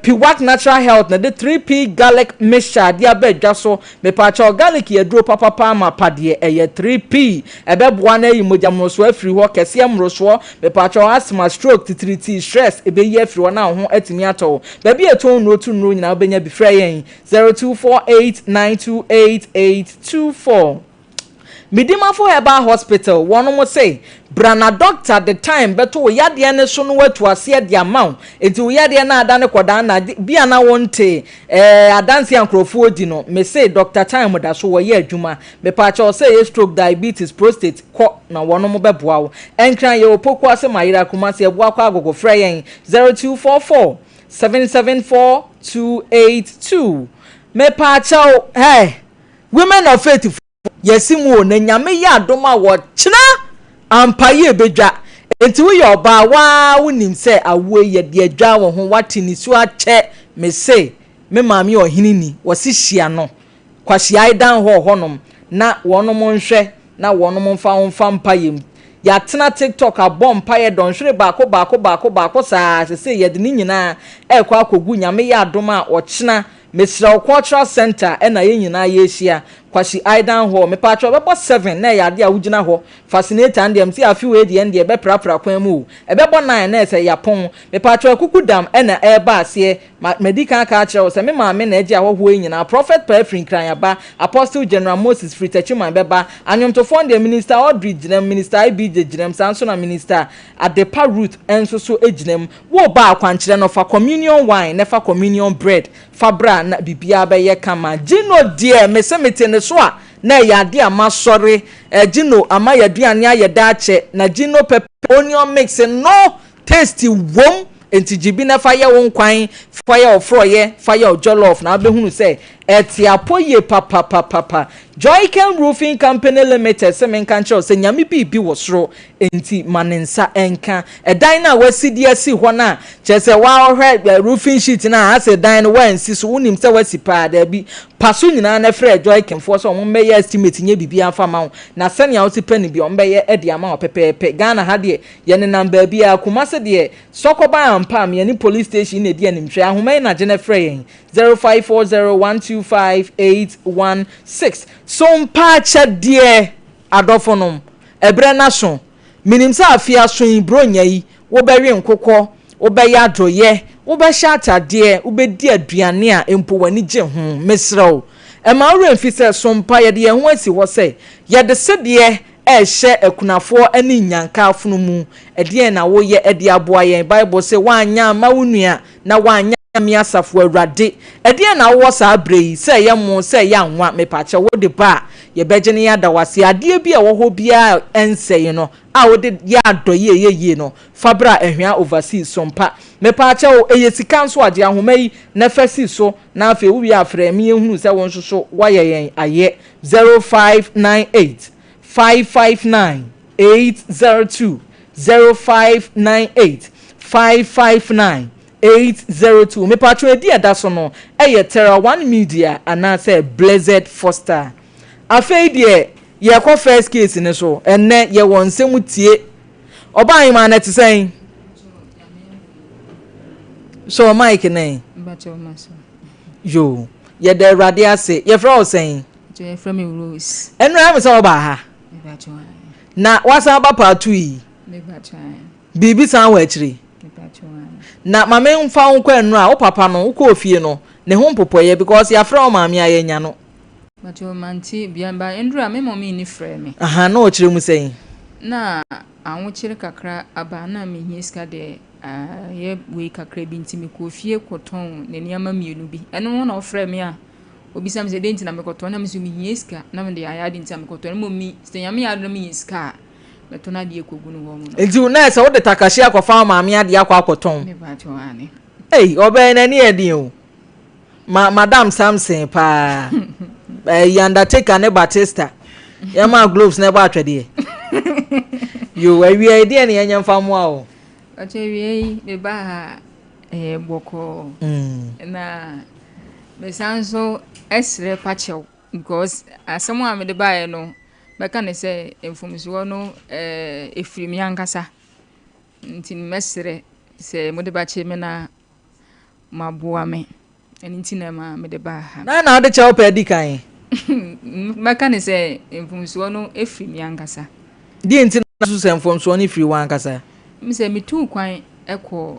Piwak Natural Health na de 3P garlic mixture dia bedwa so me pacha garlic ye duro papa ma pade eye 3P ebeboa na yi mojamroso afiri ho kese amroso me pacha asthma stroke titriti stress ebe ye afiri ho na ho atimi ato ba bi eton no tu no nyina obenya bi frɛ yen 0248928824 Midimafo Herbal Hospital one mo say brana doctor the time beto wo yade ne so no watu ase de amount enti wo yade na ada ne koda na bia na wonte adansi ankrofo odi no me say doctor time da so wo ye adwuma me pa cha say stroke diabetes prostate ko na wono mo beboa wo enkran ye opoku ase mayira kuma se eboa kwa agogo frɛ yen 0244 774 282 me pa cha women of faith yesimu na nyame ya adoma wo kyena ampaye bedwa enti wo ye oba wa wonim se awo ye de adwa wo ho wate ni su ache me se me maami ohinini wo si hia no kwahia idan ho honom na wonom nhwe na wonom mfa mpaye ya tena TikTok abom paye don hwere baako saa se ye de ni nyina ekwa akogu nyame ya adoma o kyena Mr. Cultural Center ena ye nyina ye hia kwashi aidan ho me patro bebo 7 na ya de a wugina ho fascinator and dem ti afi we de en de be prapra kwan mu ebebo 9 na ese yapon me patro kukudam ena eba ase medical ka kire se me maame na agi ahwo nyina prophet Perfin Kranyaba Apostle General Moses Fritachiman beba anyomtofo de minister Audrey Ginem minister IBJ Ginem sanso na minister Adepa Ruth enso so eginem wo ba akwankire no fa communion wine na fa communion bread fabra na bibia be ye kama gino die mesemete so a na yade amasore gino ama yaduane ayeda ache na gino pepper onion mix no tasty wom enti jibi na fire won kwan fire of froye fire of jollof na abehunu say etiapoye papa Joycan Roofing Company Limited semen kancho se nyame bi wosoro enti manensa enka edan na wasidi asi ho na chese wa ohwe roofing sheet na ase dan no wansi so wonim se wasi pa da bi paso nyina na frɛ Joycan fo so mo meye estimate nye bibi afa ma na sene ya wosi pani bi ombeye edi ama opepepe Ghana ha de ye ne number bi akuma se de sokoba ampa me ni police station na di animhwe ahoma na gene frɛ yen 0540125816 Sompa chadie adofonom ebre na so minim sa afia so bro nyai wo bewe nkokɔ wo be ya doye wo be hya atade wo be di aduane a empo wani gye ho mesrew e ma wo remfi se sompa ye de ho asi wo se ye de se de hye ekunafo ani nyanka afunu mu e de na wo ye e de aboa yen Bible se wanya ma wonua na wanya mi asafo awrade ede na wo sa abrei se ye mo se ya nwa mepache wo de ba ye begene ya dawase ade bi a wo ho bia ense no a wo de ya doye ye no fabra ehwia overseas sompa mepache wo eye sika nso ade ahoma yi na fasi so na afi wo wi afre mi ehunu se won soso waye yen aye 0598 559 802 0598 559 802 me patro edi eda so no eye Terra One Media ana say Blessed Foster afei de ye ko first case ni so enne ye won nsem tie oban ma na tisen so Mike nei yo ye de rade ase ye fra o sen je fra me Rose enra me so ba ha na wasa ba patu yi bibi san wa akiri na mame mfa nkwa enu a wo papa no wo ko ofie no ne ho mpopoye because ya fra o maame ayenya no but o manti biamba endura me momi ni frɛ me aha na o kire mu sɛn na anwo kire kakra aba na me hieska de ye we kakra bi ntimi ko ofie koton ne niama mienu bi eno na o frɛ me a obi sam se de ntina me koton na me so me hieska na me de ayade ntina me koton mo mi se nyame ya do me hieska betona de ekogu no wo mu enti na se wo de takashi akɔfa maame ade akɔton me ba to ane obe na ni edin o madam Samson pa Undertaker ne Batista yama gloves ne ba atwede yo awie ide ne yanya mfamo a o achewie me ba boko na me sanso esre pachew because asemo a me de ba no beka ne se mfomso no efrimi ankasa nti mesre se mo de ba che me na maboa me enti na ma me de ba ha na de che opedi kan beka ne se mfomso no efrimi ankasa di enti na so se mfomso no efri wan ankasa mi se mi tu kwan ekọ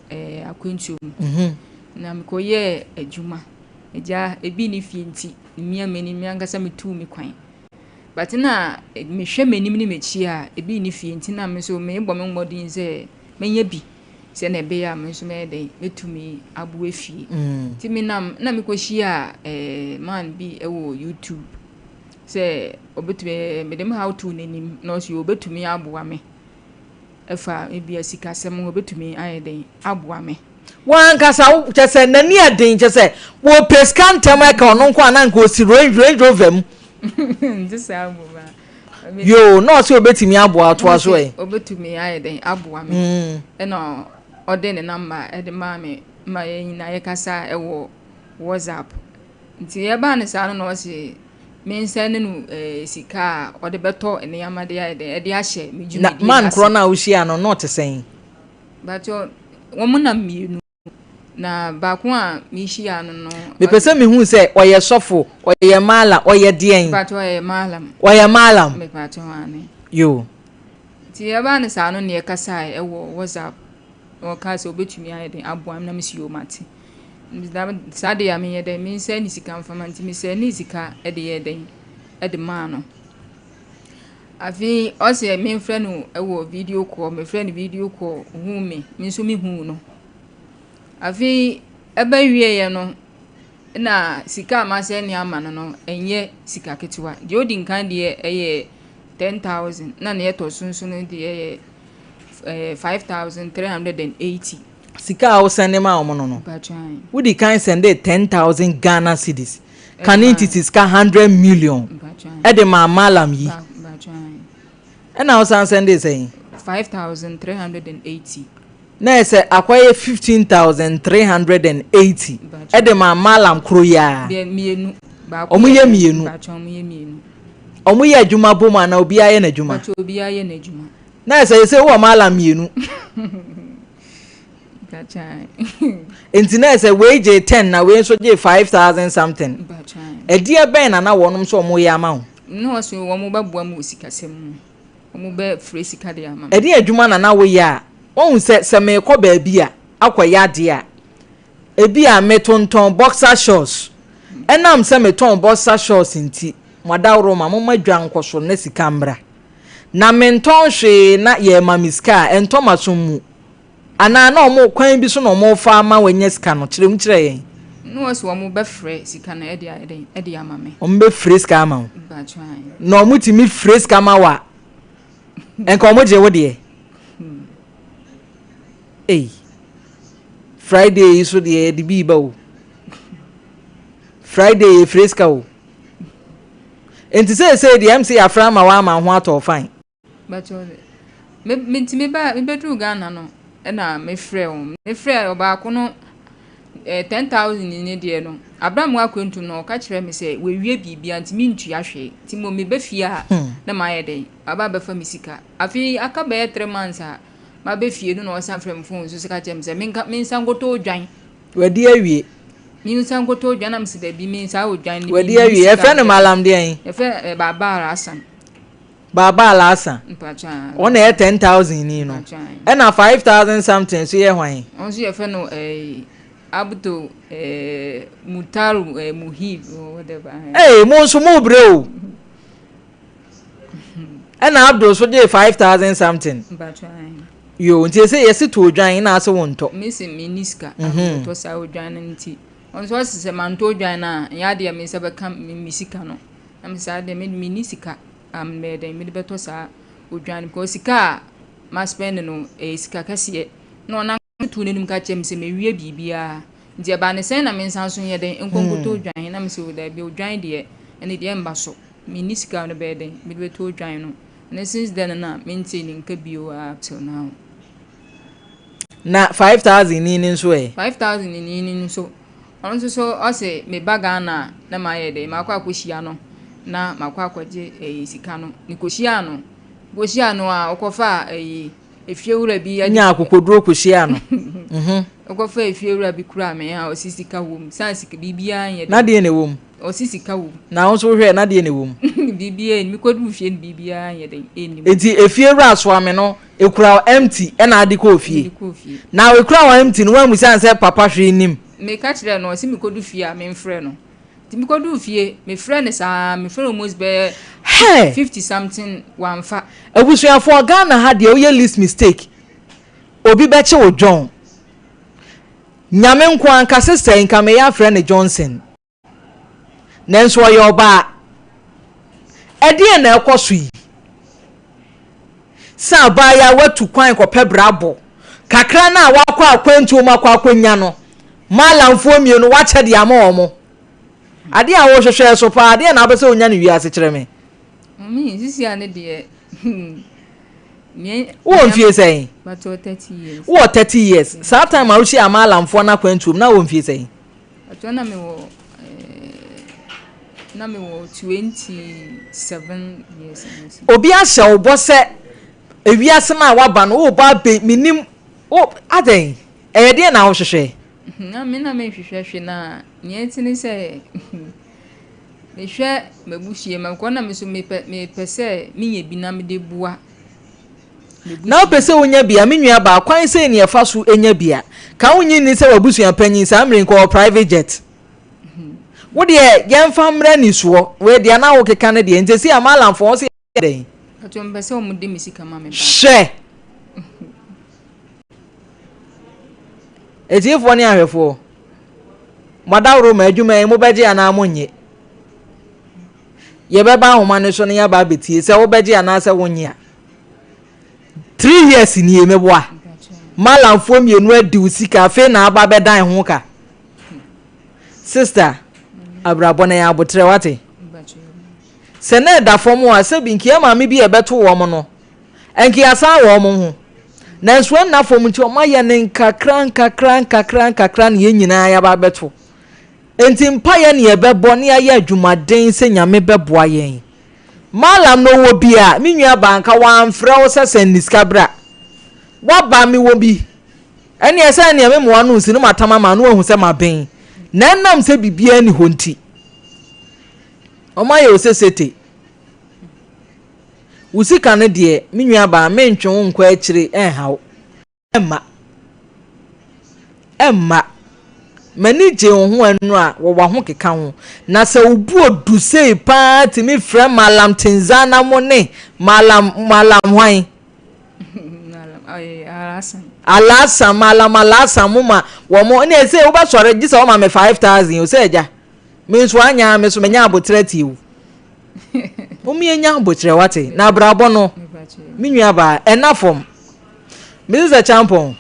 akwantuo na me koye adwuma eja ebi ni fie nti mia meni mi ankasa mi tu mi kwan but na me hwe menim ni mechi a ebi ni fie nti na me so me bɔ me mmɔdin se menya bi se na be ya me so me dey metumi abo afie nti me na me koshi a man bi ewo YouTube se obetumi me dem how to nenim no so obetumi aboa me efa ebi asika sem obetumi ayeden aboa me wan kasa wo chese nani adin chese wo pescantem e ka ono kwa na nka osi Range Rover mu this abua yo no so obetumi aboa to aso e obetumi ayeden aboa me no ode ne number e de ma me ma yin na ye kasa e wo WhatsApp nti e ba ne sa no se me nsane no sika ode beto ene yamade ayeden e de ahye me jumi di man kro na wo hia no not sen but wo mo na mienu na ba ko a mi hia no me pese me hu se oye sofo oye mala oye dien but oye malam me pato ane yo ti e ba ne sa no ne kasa e wo WhatsApp o ka se obetumi ayeden aboam na me si o mate sade ya me yede me se ni sika mfama nti me se ni sika e de yeden e de ma no afi o se me mfre no e wo video call me friend video call hu me so me hu no afi e ba wie ye no na sika ma se ni ama no enye sika ketewa de odi nkan de eye 10,000 na ne to sunsun de eye 5,380 sika o sende ma omo no wo di kan sende 10,000 Ghana cedis Can entities ka 100 million. Ede ma malam yi. And I was saying 5,380. Na say akwaye 15,380. Ede ma malam kroya. Mienu. Omuye mienu. Omuye adwuma boma na obi aye na adwuma. Obi aye na adwuma. Na say wo malam mienu. Enti na say we je 10 na we so je 5,000 something. Edie ben na wonom so omoye ama ho. No so wo mo babua mu sikasem. Omo be free sika de ama. Edie adwuma na wo ye a. Won se me ko ba bi a akoya de a. Ebi a metonton boxer shorts. Enam se meton boxer shorts nti. Mwadawro ma mo madwa nkoso na sika mbra. Na menton hwe na ye mamiska entomaso mu. Ana na omo kwan bi so na omo fa ma wanya sika no kirem kire yen. No so omo be frɛ sika na ede ama me. Omo be frɛ sika ama wo. Ba twan. Na omo timi frɛ sika ma wa. Enka omo je wo de. Friday so de bi ba wo. Friday frɛ sika wo. Enti say the MC afra ma wa ma ho ato fine. But me ntimi ba me bedru Ghana no na me frɛ o. Me frɛ oba ko no 10,000 ni de no. Abraham akwentu no ka kire me say we wie bibia ntimi ntu ahwe. Ti mo me ba fie ha na ma ye den. Aba ba fa me sika. Afi aka ba 3 months ha. Ma be fie no na osan frɛ me phone so sika kire me say me nsan goto odwan. Wadi awie. Mi nsan goto odwan na me se da bi me nsan odwan ni. Wadi awie. E fe no malam de en. E fe baba asan. Baba alasa. Mpacha. On e 10,000 ni no. E na 5,000 something so ye hwan. On so ye fe no abuto mutaru muhib or whatever. Mo so mo bre o. E na abdo so dey 5,000 something. Mpacha. Yo, nti say yes to odwan na ase wonto. Me se miniska to sa odwan nti. On so se man to odwan na ya de me se be kam misika no. Na me sa de me minisika. Mede me beto sa odwan because sika ma spend no sika kase no na tu nenim ka chem se me wie bibia nti ba ne sen na me nsan so ye den enkonkoto odwan na me se oda bi odwan de ene de mba so me ni sika no be den me beto odwan no and since then na maintaining ka bio up till now na 5,000 ni nso 5,000 ni nso on so o se me baga na ma ye de ma kwa akohia no na makwa akwaje sika no nikohia no a okofa efiewura bi anya akokoduro kohia no okofa efiewura bi kura me a osisika wom sansika bibia anye na de ne wom osisika wom na wo so hwe na de ne wom bibia ni kodu fie bibia anye de eni enti efiewura so ame no ekura empty e na ade ko fie na we kura wa empty no wa mu sanse papa hwe nim me ka kire no osi me kodu fie a me mfre no Timi kodu fie me friend is me friend almost be 50 something one fa abusuafo Ghana ha de o list mistake obi be che wo John nyame nko anka sister nka me ya friend Johnson nenso yo oba ede na ekoso yi sa ba ya watu kwan ko pebrabo kakra na wakwa akwantu makwa akwanya no malamfo mienu wa che de ama omo ade a wo hwehwe so pa ade na abese onya ne wiase kire me sisi ane de wo mfie sei but 30 years wo 30 years sa time a wo shi amalamfo na kwantum na wo mfie sei atona me wo 27 years obi a hye wo bo se ewiase na waba no wo ba be minim wo aden de na wo hwehwe na me hwehwe na nientini se me hwe mabuhie makwa na me so me pese menye bi na me de bua na pese wonya bia menua ba kwan se ne efa so enya bia ka wonyi ni se wabusua panyin sa amrin ko private jet wo de yemfa mra ni so we de na wo keka ne de ntesi amalamfo se den atom pese o mu de misika ma me ba she etifo ni ahwefo madawro ma adwuma mo beje ana monye ye beba homa ne so ne ya ba betie se wo beje ana se wonye 3 years ni emeboa malamfo mienu adi usika fe na aba bedan ho ka sister abrabona ya abotre wate se na da fom a se bi nkia ma me bi ebeto wo mo no enki asa wo mo ho na nso na fom nti o ma ye ne nkakran ye nyina ya ba beto enti mpa ye ne ebebo ne ya adwumaden se nyame beboa yen malam no wo bi a me nua banka wa amfra wo se niska bra wa ba me wo bi ene ese ne me mo anu nsi no matama ma no hu se maben na nam se bibia ni honti o ma ye osesete usika ne de me nua ba me ntwe nkwa akire haw emma mani je ho anu a wo wa ho keka ho na se obu odusei pa ti mi frɛ malam tinzana mo ne malam hwan alasa malam ma wo mo ne se wo ba sore gisa wo ma me 5000 o se eja me nso anya me so menya abotre tiwu o mi enya abotre wate na brabo no mi nua ba enafom Mrs. Champon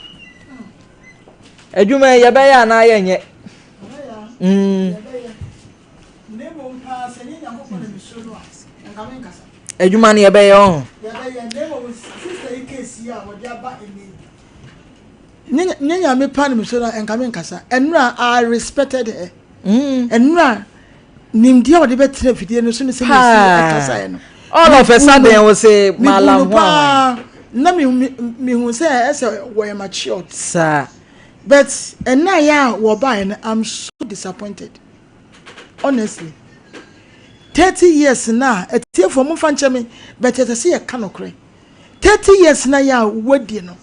adwuma ye be ya na ye nye adwuma ne ye be yo nyanya me pan me so na enkamen kasa enura I respected her enura nimdia ode betre fidie no so ne se kasa no all of a sudden we say malam wa na me hu say ese we matured sir but ena ya wo buy and I'm so disappointed honestly 30 years na etie for mo fanche me but it say e kanokre 30 years na ya wadi no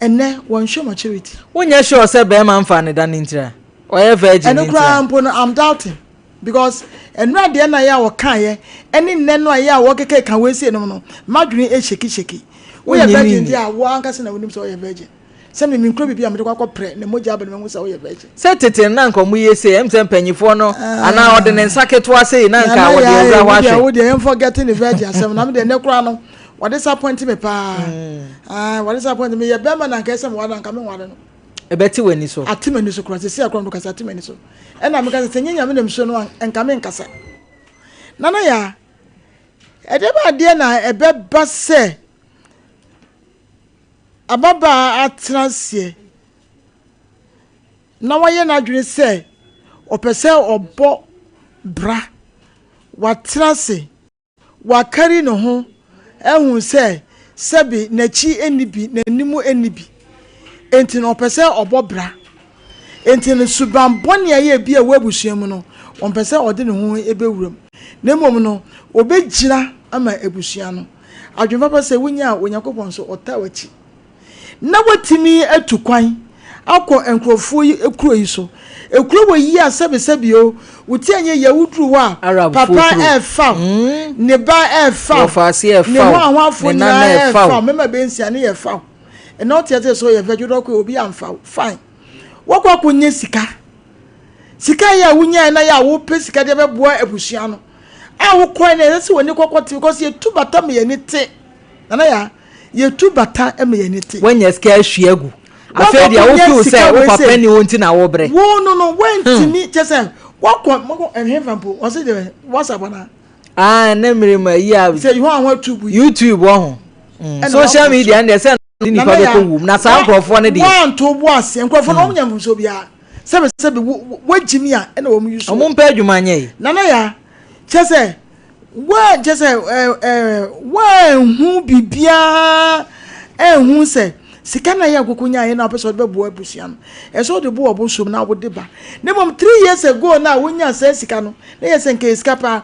ene won show maturity wonya sure say be man fa ne dan ntira oye virgin ntira and I'm doubting because enra de na ya wo kan ye ene nne no ya wo keke kan we sie no no madwene e sheki we ye virgin dia wo ankase na wonim so we virgin se me nkro bibia me de kwakọ pre ne moja abele me so we virgin se tete na nkomu ye se em panyifo no ana ode ne nsaketo ase na nka wo de ewra wa hwe wo de em forgetting the virgin asem na me de ne kura no what disappoint me pa what disappoint me ye be ma na nka se me wada nka me wada no ebeti wani so atimani so kura se akron do kasa atimani so ena me kasa nyanya me dem so no enka me nkasa nana ya ede ba de na ebe ba se ababa atransie na waye na adwene se opese obo bra watranse wakari no ho ehun se sebi nachi enibi nanimu enibi enti no opese obo bra enti no suban boni aye bia wabusuam no opese ode ne ho ebewuram na mom no obegira ama ebusua no adwene papa se wonya onyakopon so otawachi na watimi atukwan akọ enkrofo yi ekuro yi so ekuro wo yi asebesebi o wuti anye yawudru wa papa e fa ne ba e fa ne ho ahwafo na e fa mema bensia ne ye fa e na otiate so ye vejudo ko obi amfa fine wokwa kunye sika ya wunya na ya wo pe sika de beboa abusua no a wo kwan na se woni kokoti because ye tubata me ye ne te na ya ye tubata me ye ne te wenya ska ahwiagu afedia wo fi say wo papa ni wonti na wo bre wo no went ni chese wakọ mako enhemfampo o say the WhatsApp na na mmiri ma yi a say you want YouTube wo social media and say ni pa de ko wum na sa nkrofo ne de wan to bo ase nkrofo no nyam so bia sebe wajimi a na wo mu yuso o mu mpa adwuma anye nana ya chese wa hu bibia hu se sika na ya kokonya ye na person be bo abusia no e so de bo obosom na wo de ba ne mom 3 years ago na wonya se sika no na ye se nke sika pa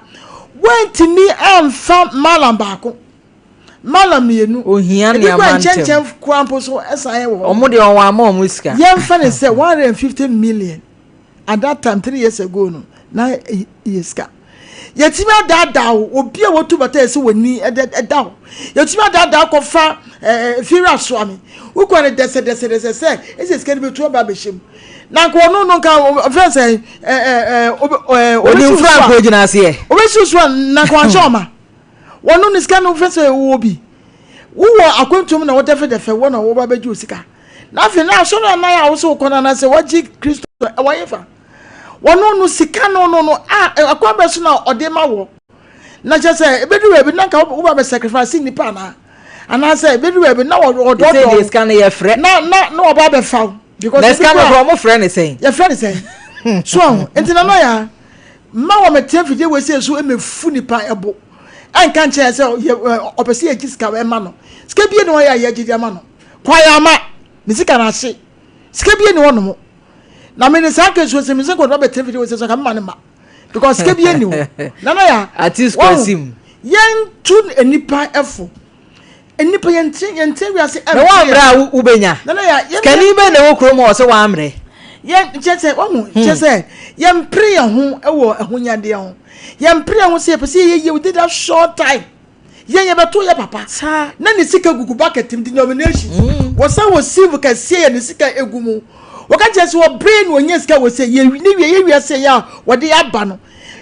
went me amfa malam baako malam yenu ohia ne amantem chenchen kwampo so esan wo omo de on wa ma omo sika ye mfa ne se 150 million at that time 3 years ago no na yeska yetimi adada obi a wotu bata ese woni eda yetimi adada ko fa fira soami ukwa ne dese se ese skeni betu ba behim na ko no ka offense oni fra ko gina ase obesusu na ko anchoma wono ni skani offense wo bi wo akwantum na wodefe wona wo ba beju sika na fe na so na ya wo so ko na se waji Kristo wa yefa wono no sika no akwa be so na ode ma wo na je say ebedu we bi na ka wo ba sacrifice nipa na ana say ebedu we bi na wo do say sika na ye frɛ na wo ba be fa because the sika no from mo frɛ ne say ye frɛ ne say so entina no ya ma wo metia fide we say so emefu nipa ebo an kan che say opese ye sika we ma no sika bie no ya ye gidi ma no kwa ya ma ni sika na hye sika bie ni wono mo na me ne saka so se me se ko do betia fide we say so ka ma ne ma because sika bie ni wo na na ya artist kwasim yen tun enipa efo enipa yente wi ase na wa mra ubenya na na ya skani be na wo kro mo so wa mre yen chese wo chese yen pre ho ewo ehonyade ho yen pre ho se pese ye we did that short time yen beto ye papa na ni sika gugu bucket tim denomination wo sa wo sieve ka se ye ni sika egumu wo ka chese wo brain wo nya sika wo se ye ni wi ase ya wo de aba no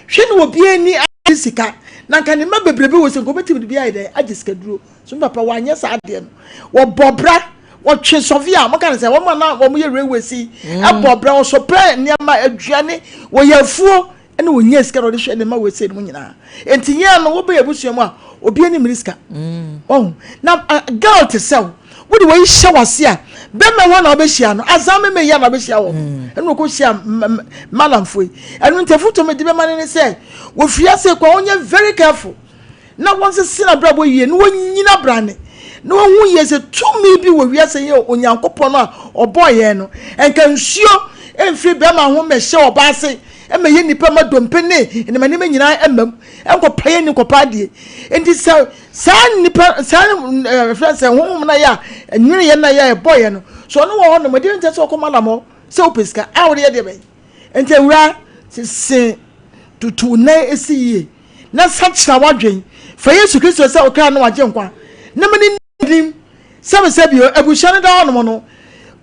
hwe ni wo bie ni sika na kan ni ma bebrebe wo se ko betim de bia ide agi sika duro so papa wa nya sa ade no wo bobra wo twe sofia mo kan say wo ma na wo ye rewe si abobra wo so pre niama aduane wo yafuo ene wo nya sika ro de hwe ne ma wo se no nyina enti ye no wo be yabusuam a obi ani miriska oh na girl to sell wo de wo hye wase a be me ho na obehia no azame me ya na obehia wo ene wo ko hia malamfo enu ntefuto me de be mane ne say wo fiase kwa onye very careful na wonse sina brabo yie no wonyina brane no hu yese tumi bi wo wiase ye onyankopon a oboye no enka nsuo emfiri be ma ho mehye obase emeye nipa ma dompene ene mane nyina emam enkopaye ni kopade enti sa nipa sa friends ho na ya nwere ye na ya boye no so no wo no mede nte so komala mo se opeska awre ye de be enti wura se tutu na esiye na sachira wadwen fa Yesu Kristo se okra na waje nkwa na mani nim sabio abushane da ono no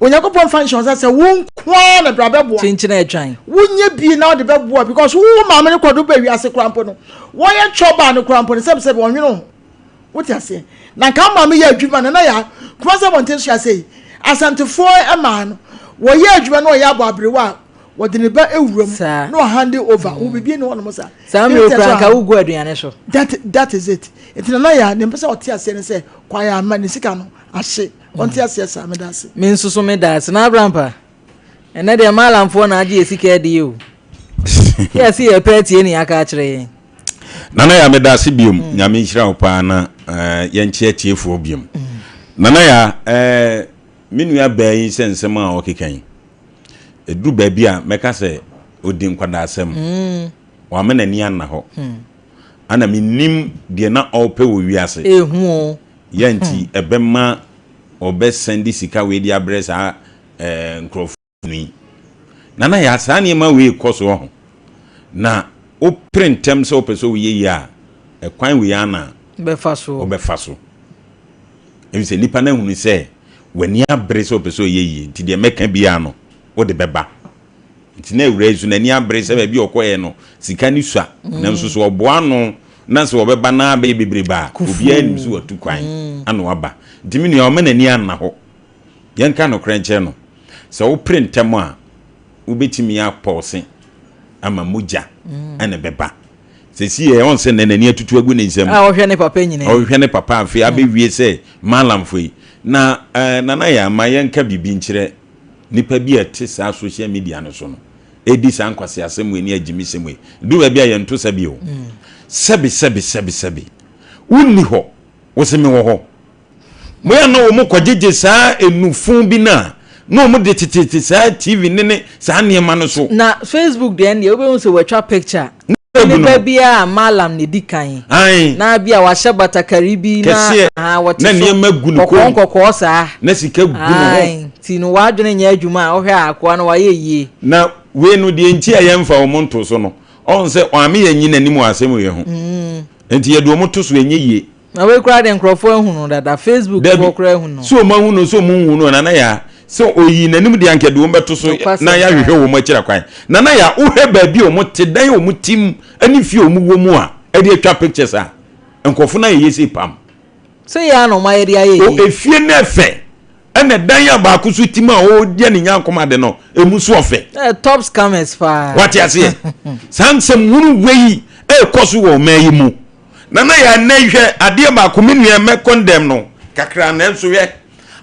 Onyakopon function say won kwa na drabebo chinchina etwan wonye bi na de bebo because wo ma me kodo ba wi ase krampo no wo ye choba no krampo no sabio wonweno wote ase na ka ma me ya adwuma na ya kuma se bonte so ase asantefo ema no wo ye adwuma no ya abo abrewa wo de ne ba ewuram no hand over wo bibie no no sa me okranka wo gu aduane so that is it etina na ya ne mpese ote ase ne se kwa ya ma ne sika no ahye onte ase sa me dase me nsusu me dase na abrampa ene de malamfo na age esika ede yo yes ye peti ni aka kire nana ya me dase biom nyame nhira opa na ye nche tiefo biom nana ya minua bayi sensem a okekan edru ba bia meka se odi nkwada asem wa me nani anna ho ana minim de na ope wo wiase ehu yanti ebema obesendi sika we dia bresa nkrofuni nana ya sane ma we koso ho na o printem so peso we ya ekwan we ana obefaso emse nipa na hunu se wani abresa opeso ye nti de meka bia no o de beba nti na ewrezu na ni abresa ba bi okoye no sika ni sua na nso so oboa no na so obeba na ba bebreba obi anim so watu kwan ano aba dimi ne o me nani anna ho yenka no krenche no se wo printem a wo betimi apose ama muja ana beba se si e on se nani atutu agu ne nsem a wo hwe ne papa nyine o hwe ne papa afi abewie se malamfo na nana ya ma yenka bibi nkyere nipa bi ate sa social media no so no edi san kwase asem we ni agimi semwe du ba bia ye nto sabi o sebi unni ho wo se me wo ho mo ya no mo kwajeje sa enufun bi na no mo de tete sa TV nene sa niema no so na Facebook de en ye obe so watcha picture ni bia malam ne dikan na bia wa shabata karibi na wote na niema gunu ko sa na sika gunu ho ti no wa dwene nya adwuma o hwe akwa no wa ye yie na we no de nti ayemfa o monto so no on se o ame yanyi nani mu asem ye ho enti ye do moto so enye yie na we kra de nkrofo ehunu dada Facebook ko kra ehunu so ma hunu so mu hunu na ya so oyi nanim de anke do mbeto so na ya hwehwe wo makira kwan na ya uhwe ba bi o mote dan o mutim ani fi o mu wo mu a e de atwa pictures a nkofo na ye yesi pam so ya no ma ye dia ye o efie na efe ene dan ya ba ku so tima o die ne nyankoma de no emu so ofe top scammers fa what you say sansem hunu wei koso wo mayi mu na ya na hwe ade ba ku menua me condemn no kakra na enso hwe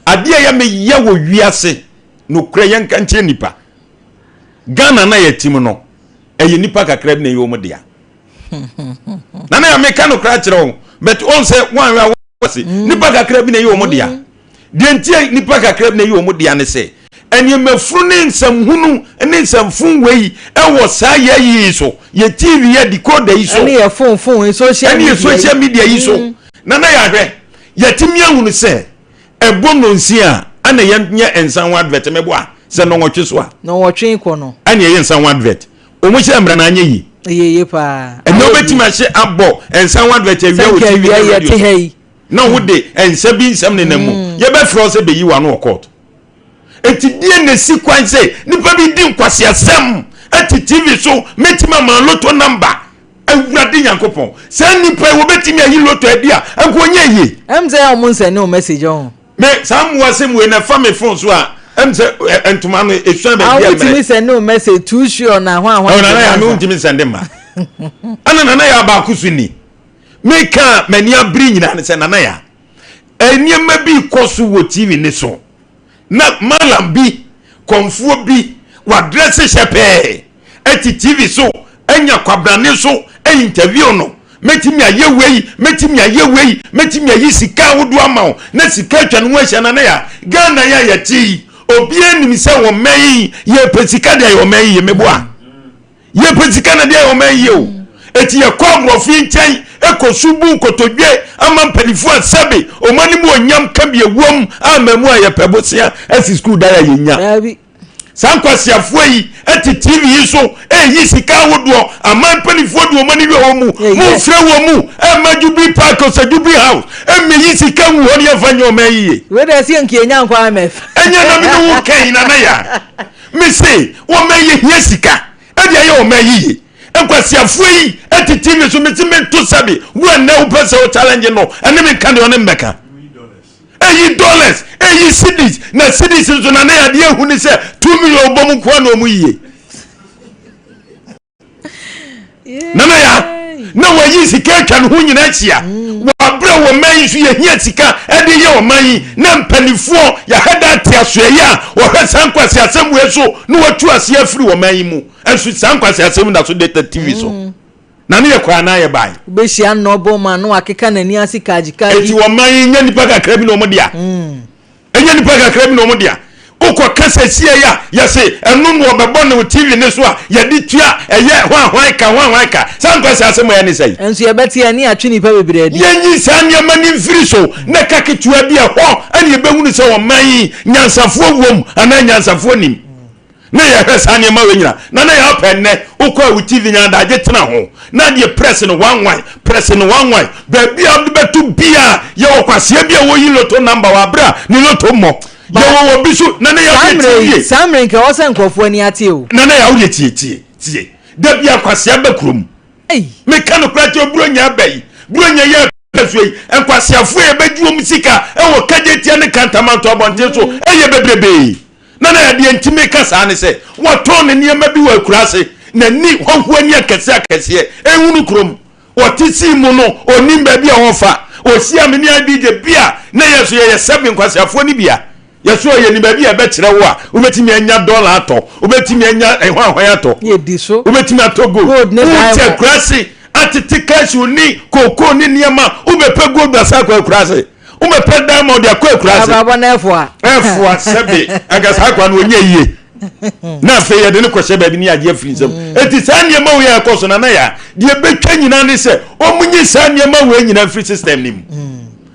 ade ya me ye wo wiase no kura yen kan che nipa Ghana na yatim no eye nipa kakra bi na yo mu dia na ya me kan no kra kire wo but on say one wase nipa kakra bi na yo mu dia de ntie nipa kakra bi na yo mu dia ne se eni mefuru ne nsam hunu ne nsam fun wei wo sa ya yi so ye TV ya decoder yi so eni ye phone social media yi so na ya hwe yatim ya hunu se ebono nsia ana ye ensan wa advert mebo a se no nwotwe so a no nwotwe ko no ana ye ensan wa advert o mo hye mra na anye yi ye pa eno betima hye abo ensan wa advert awia o TV ya te hei na wode ensa bi nsam ne namu ye be fro se be yi wa no court eti die ne sequence nipa bi di nkwase asem eti TV so metima ma loto number awurade yankopon se nipa wo betimi ayi loto adia ankonye yi emze ya mo nse no message on me sam wasem we na family phone so a emze entuma no esua be dia me awutimi se no message too sure na hwan na ya no ntimi sende ma ana na ya ba kusuni me ka mani abri nyina ne se na ya eniema bi koso wo TV ne so na malam bi konfuo bi wa dress shepe eti TV so enya kwabrane so interview no metimi ayewei metimi ayi sika wodo ama na sika twa no ahia na ya Ghana ya yati obi anim se wo mai ye pesika de yo mai ye meboa ye pesika na de yo mai ye o eti ye kwabrofi nchen ekosubu kotodwe ama mpanifu asabe omani mu onyam kabie wom amamu aye pebosia esi school da ya yenya sankwasiafo yi eti TV yi so yi sika wodo ama mpanifu do omani we omu mu fre wo mu majubi park o sajubi house yi sika wu hori afanyo mayi we dey see nke enya nkwa mef enya na mi no kan na ya me say wo mayi hie sika edi aye o mayi enkwasiafo yi eti TV so metime to sabe wo na wo pese o challenge no ene me kan de on mbeka $80 cedis na cedis so na ya de hu ni se 2 million bom kwa na omu yiye nana ya na wa yi sika twa no hu nyina chia wa bra wo man so ye hia sika e de ye wo man na mpanifuo ya hada tiaso ya wo hwe sankwase asem we so na watu ase afiri wo man mu enso sankwase asem na so data TV so na ne kwa na ye bai be hia no bo ma no akeka nani asika agika eti wo man nya nipa kakra bi no mo dia enya nipa kakra bi no mo dia ukwa kasa sie ya se enu no obebo na TV ne so a ya di tua eye hwan ka sankwase asem ya ne sai enso ye beti ani atwe nipa bebre adi yenyi sanya mani mfiri so na kaketua bi ho ani ye behunu se wo man nyansafo wom ana nyansafo nim na ya hwesa ne ma wenyina na ya penne ukwa wu TV nya da je tena ho na de press no one ba bia betu bia ye okwase bia wo yi loto number wa bra ni loto mo ye wo bisu na ya tie samre nke wo se nkofo ani ate o na ya wo tie da bia kwase abakrum me kanu krati oburo nya bai buro nya ye pesui enkwase afo ye beduo musika e wo kajetia ne kantamanto abonte so eye bebrebe na ya de ntime kasa ne se woton ne niam bi wa kurase na ni hwanhwa ni akese ehunu krom otisi mu no onim ba bia hofa osia me ni adije bia na yeso ye sebe nkwase afo ni bia yeso ye ni ba bia be kire wo a obetimi anya dollar ato obetimi anya hwanhwa ato ye di so obetimi atogo o kurase atete cash uni koko ni niama ubepe gold asakwa kurase umepe diamond akwa kurase baba na efwa sebe agasa akwa no onye yie na fe ye de ne kwose ba bi ni ade afiri nsam eti sanye ma wo ya koso na ya de betwa nyina ne se omunyi sanye ma wo nyina free system nim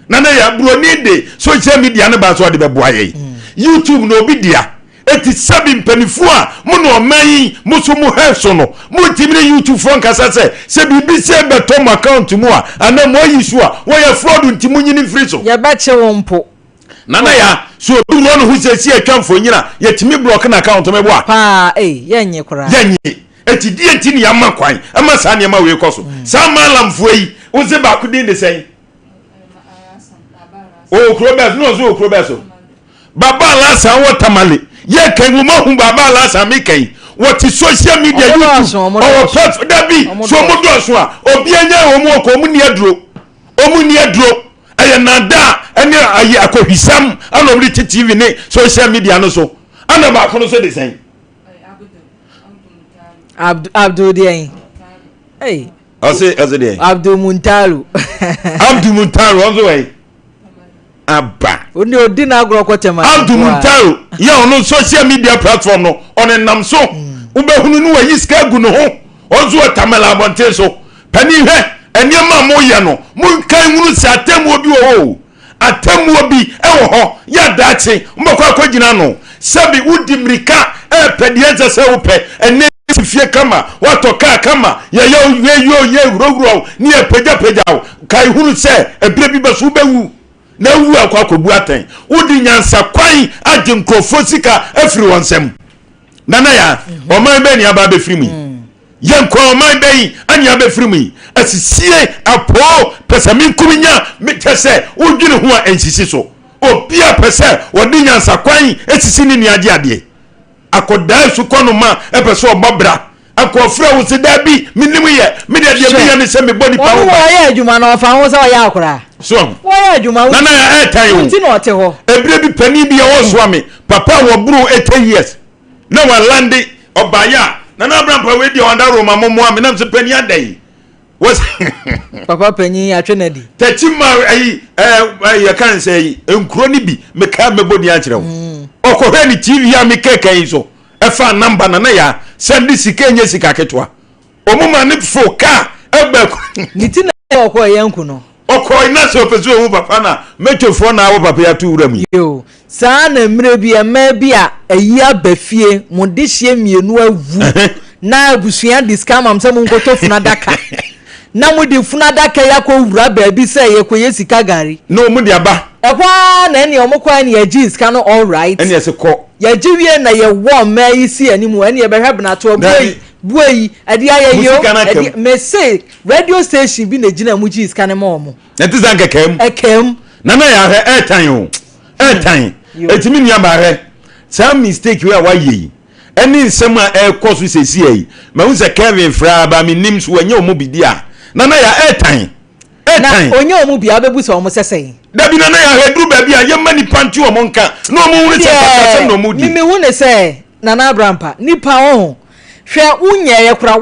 na ya bro ni de social media ne ba so de beboa ye YouTube no obi dia eti sabi mpanifu a mo no man mo so mo heso no mo timire YouTube phone kasa se bibi se beto mo account mu a ana mo yisu a wo ya fraud ntimu nyini free so ya ba che wo mpo nana ya so obi no hu se si atwamfo nyina yetimi block na account me bo a pa yenye kura yenye eti die ntini ya makwan ama sa ne ma we koso sa malamfo yi wo se ba ku din de sen o krobes no so krobes baba lasa wo tamale ye kan mo hu baba lasa me kan what social media YouTube or platform that be so mo do so a obi anya omo ko mu ni aduro ayanada ene ayi akohisam anobri TV ne social media no so ana ba kono so de sen Abdul Dieng hey ose de Abdul Muntalu onzo way aba oni odi na agro kwotema Abdul Muntalu ya ono social media platform no on nam so ubehunu no wayi ska gu no ho onzo tamala abonte so pani hwe eniema mo ye no munkan hunu si atemu obi wo atemu obi ewo ho ya dachi mbakwa akogina no sabi udi mrika pedienza se upe ene fie kama watoka kama ye wuro ni peja kai hunu se ebre bi beso bewu na wu akwa kobu aten udi nyansa kwan age nkrofo sika afiri wonsem nana ya o man be ni aba be firi mi yanko man be ani aba firi mi asisie apo pesa min kuminya metese udwene ho a ensisi so obia pese wodi nyansa kwan esisi ni niade ade akoda su kono ma epese obobra akofra wo se dabi minimu ye me de bi ya ne se me body power wo ya adwuma na ofa ho se wo ya akora so wo ya adwuma wo nana ya etan ti no te ho ebre bi pani bi ya wo so ame papa wo buru 8 years na wa landi obaya nana abrampa we di onda roma momo ame na se pani adai was papa pani atwenadi tachima ya kan say enkuro ni bi me ka me body a kirewo okohwe ni TV ya me kekan so efa number na ya send sika nye sika ketwa omuma ne fo ka egba niti na okọ yanku no okọ ina so pezu omu papa na metofo na wo papa ya tu wura yo saa na mre bi ema bi a ayi abafie mo de hye mienu awu na abusua discount am se mo nkoto funa daka na mo de funa daka ya ko wura ba bi se ye ko yesika gari no mu de aba ekwa na ene omukwa na ye discount no all right ene se ko ya jiwie na ye wo ma yi si animu ene ye behweb na to buyi adi aye yo me say radio station bi na gina mu ji scan mo mo na ti zanka kem na ya he airtime etimi nia ba he some mistake we wa yi eni nsem a course sesi yi ma hu se Kevin fra ba mi nim so anya omu bidia na ya airtime na onye omu bia abebu so omu sesei dabi na ya he dru ba bia ye mani panti omu nka na omu hu se papa no mu di mi hu ne se na abrampa nipa ho hwe unye ye kura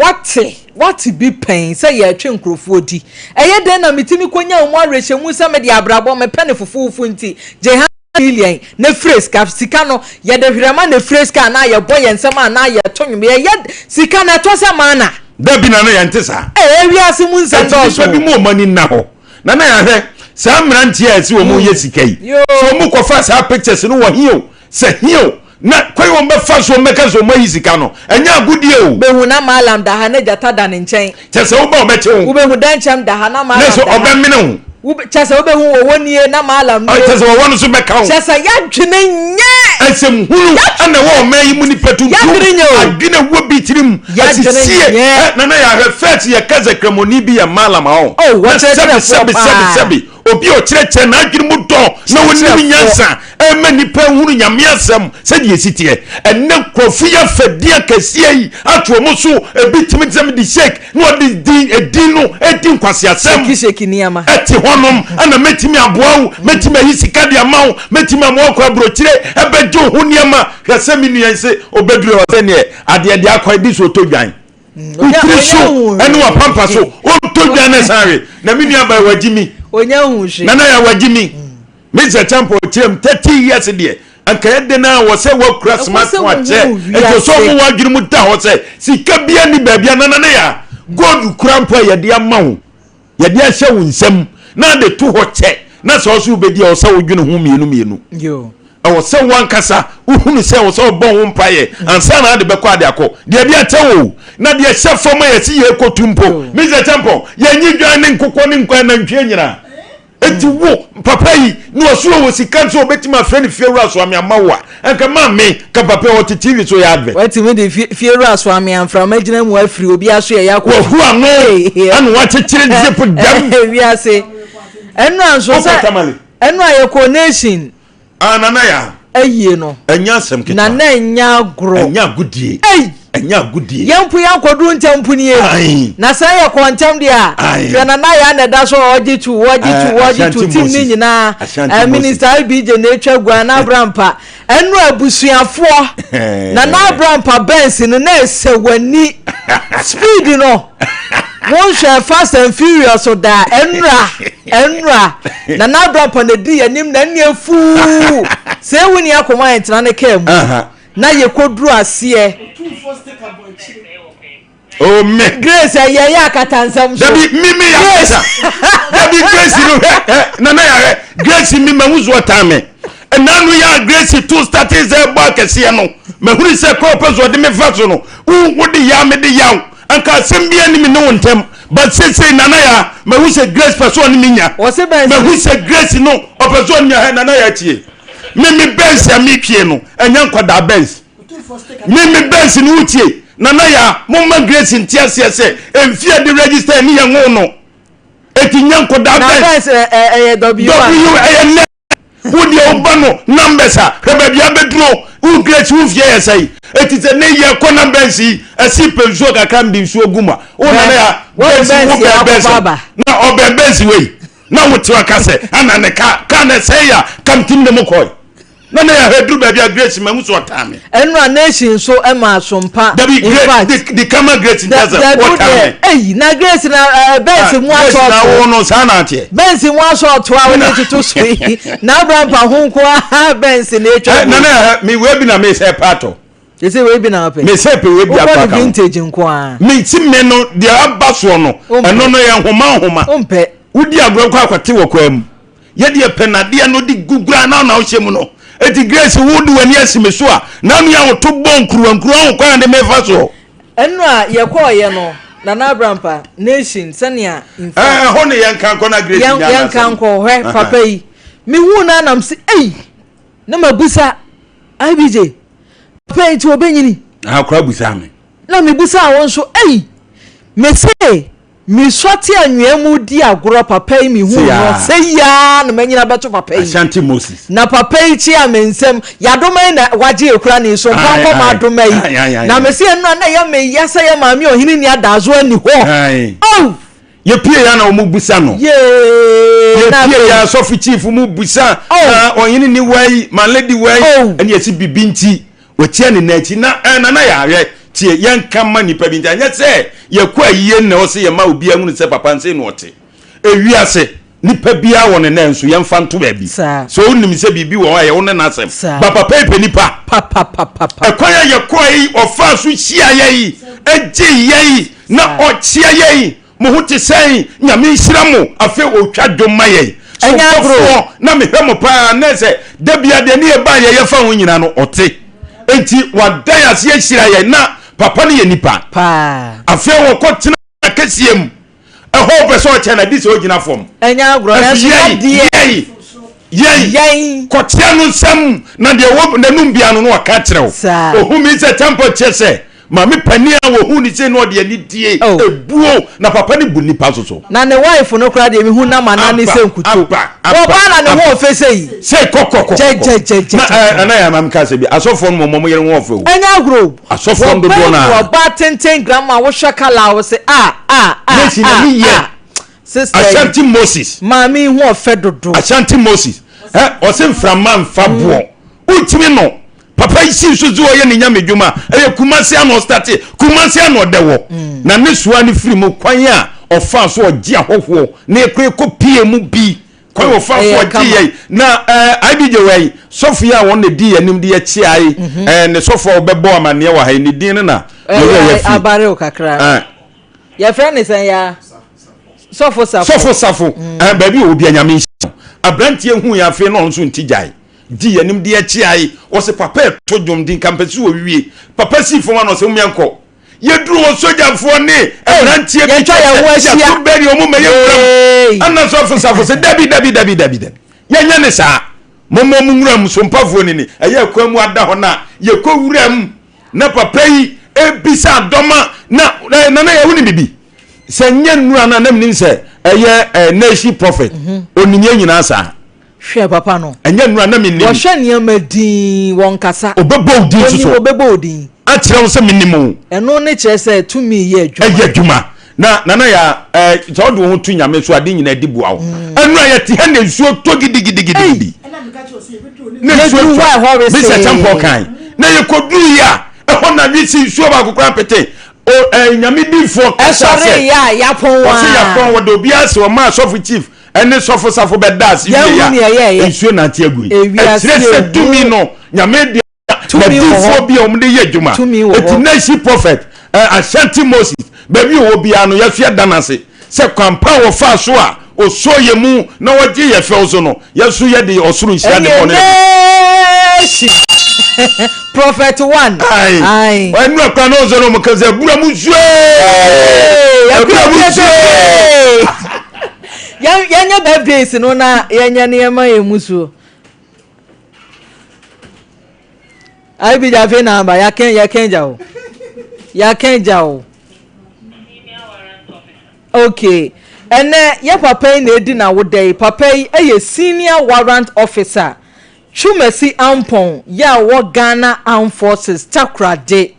wate bi pen se ye atwe nkrofo odi eye den na mitimi konya omu arehye mu se me de abrabo me pene fufufu nti je ha million na phrase ka sika no ye de hwerema na phrase ka na ye boye nsema na ye tonwum ye sika na to se mana dabi na ya ntesa wi ase mu nsa so bi mu mani na ho na ya hwe sa mrantie ase omu ye sika yi so mu ko fa sa pictures no wo hio se hio na kwai won be fa so meka so mai sika no enya agudie o behu na malam da ha na jata da ne nchen chese wo ba o meche wo behu dan cham da ha na malam na so obemene wo chese wo behu wo wonie na malam no chese wo wonu so beka wo chese ya dwene nye asem hunu ana wo mai mu ni petu adwene wo bitirim asisie na ya refet ya kaza kremoni bi ya malam ho sabi obi o kireche na adwene mu do na woni nyansa many hunu nyame asem se de esitie enne krofia fadia kasie yi atwo mo so ebitimi dem di shake no de din no edin kwase asem shake niama eti honom ana metimi aboawo metimi hisika de amawo metimi amawo kwa brochire ebejo hu niama kasemi nuanse obedure o se ne ade ade akwa bi so todwan utiriso enu wa pampa so o todwan na sare na mini aba wagimi onya hu hwe na ya wagimi Mr. Champo chem 30 years de anka yede na wo se wo kura smartphone che eto so mo wadwiri mu ta ho se sika bia ni baabia na ya god kura mpa yede amawo yede ahye wo nsam na de to ho che na so so bedi o se wodwene ho mienu yo awo se wankasa uhunu se wo se bon wo mpa ye ansa na de bekọ ade akọ de bia tewo na de hye foma ye si ye kotumpo Mr. Champo ye nyidwan ne nkokọ ne nkwa na ntwe nyina eti wo papa yi no so wo sika so betima friend fiewura so amawa enka ma me ka papa wo TV so ya advert wati me de fiewura so amfra magina mu afiri obi aso ye yakọ wo hu ano anu wa chechire zip dam wi ase enu anso sa enu ayeko nation anana ya ayie no enya sem ke na enya gro enya gudie enya gudie yempu yankodu ntempu ni e na say ye kontem dia hwe na ya na da so ojitu tim ni nyina minister IBJ na etwa gua na Abrampa enu abusuafo na Abrampa Benz no na esewani speed no won share fast and furious so da enra na Abrampa na di anim na nnefu se woni akoma entra na kam na ye koduru ase oh me Grace ya akatansam so dabi mimi ya pesa dabi Grace no na ya Grace mi manwuzo otame enanu ya Grace to start is a kese no mahuri se ko pezo de me faso no wodi ya me de yaw anka sembia ni me no ntem but say nana ya mahu se Grace person ni minya mahu se Grace no opezo ni ya nana ya tie mimi Benz ya mi pie no enya nkoda Benz mimi Benz ni utie nana ya mumma Grace ntia se emfia de register ni ya no etinya nkoda Benz w wodi obano numbers a heba bia bedro u Grace u fie yesai etite ne ye ko na Benz asi penso kakra mbi nso oguma o nana ya Benz na obe Benz we na wote wakase ana ne ka na say ya kamtim de mokoy nana ya hedru ba bia Grace mamuso otame enra nation so ema Sompa in fact the camera Grace does what time na Grace na Benz mu aso na wono sana atie Benz mu aso to a woni tutu so na Abrampa honko Benz na etwa nana me we bi na me say pato you say we bi na pe me say pe we bi apaka vintage nko a me ti me no de abaso no eno no ye homa ompe wudi agro kwa kwate wokwam ye de penade no di gugura na wo hyemu no eti Grace wudu wani asimeso a na no ya woto bonkuru ho kwa de mefa so enu a ye ko ye no na Abrampa nation sania ho ne yankan ko na Grace yankan ko hwe papa yi mi hu na nam se na mabusa IBJ pay to obenyini akra busa me na me busa won so me say mi swati anwemu di agoro papa yi mi hu no say ya na manyina beto papa yi Ashanti Moses na papa yi chi amensem yadoma na waje ekura ni so panko ma adoma yi na me say no na ya me yasa ya maami ohini ni adazo ani ho ye pie ya na omu busa no ye pie ya sofi chief mu busa na ohini ni wai man lady wai ani esi bibinti wetia ni nachi na ya hwe tie yanka mani pa binti anya se ye kwa yiye na o se ye ma obi ahunu se papa nse no ote ewiase nipa bia wo ne nanso ye mfa nto ba bi so onim se bibi wo ye wo ne nasem ba papa epe nipa ekwaya ye kwa yi ofa so hia ye eje ye na ochia ye mo hote sei nyame nhira mo afi otwa doma ye so na me hwemo pa na se da bia de ne ye ba ye fa ho nyina no ote enti wadan ase ahira ye na papa ne ye nipa pa afi wo kotena akasiem eho be so chena dis ogina form enya agro na so ye kotia no nsam na de wo na numbia no waka kyerɛw ohumi se tempo chese ma me pani a wo hu ni se no de ani die ebuo na papa ne bu nipa so na ne wife no kra de mi hu na mana ne se nkuto wo ba na ne ho ofese yi se kokoko na ya mam ka se bi asofo no mo yere ho ofe o enya agro asofo ndo do na wo ba tenten grandma wo shakala wo se nesi na mi ye sister Ashanti Moses mami hu ofe dodo Ashanti Moses o se mframa mfa bo utimi no papa isi suzu oye ni nyame dwuma kumasi ano start kumasi ano dewo na ne suwa ni free mu kwan a ofa so ogi ahoho na ekwe kopie mu bi kwan ofa so ogi ye na IBJ wey Sofia won ne di anim de achi ai ne Sofia obebo amane wa ha ni din na abare okakra ya friend is ya sofo safo baby obi anyame abrantie hu ya fe no nso ntijai di anim de achi ai o se papa to dwom din kampesi wo wie papa si fo ma no se mianko ye duru wo sojafo ne abrantie bi ya wo ahia to beri o mu me ye anna safo se dabi ye nya ne sa momo mu nwuram so mpafo ni eye kwa mu ada ho na ye ko wuram na papa yi ebisa doma na ye huni bibi se nya nwura na nam nim se eye nation prophet oninye nyina sa hwe papa no enya nura na minnim wo hwe niam din won kasa obebo din so obebo din atire wo se minnim eno ne kire se tumi ye adwuma na ya so do ho tu nyame so ade nyina dibu awo enura ya ti ha na nsuo to gidigidi ne so wa ho se tampo kan na ye kodu ya ho na wi si nsuo ba kokora pete o nyame difo sorry ya pon wa o se ya pon wa do bia se o ma sofu chief ene sofu safo bedas ya nsuo na ti agu e se tumi no nyame dia na difo bia o mde ye adwuma eti na shi prophet Ashanti Moses baby wo bia no ya fia danase se kwampa wo fa so a o so ye mu na waje ye fe so no ya so ye de osuru nsia de bone prophet 1 ai wanu akwa no zo no mkaze bura mu zwe ya bura mu zwe ya nya birthdays no na ya nya ne ma ye muso ai bi ja fe na ba ya ken jao ya ken jao okay ene ya papa na edi na wodai papa eye senior warrant officer Chumesi Ampon ya wo Ghana Armed Forces takrade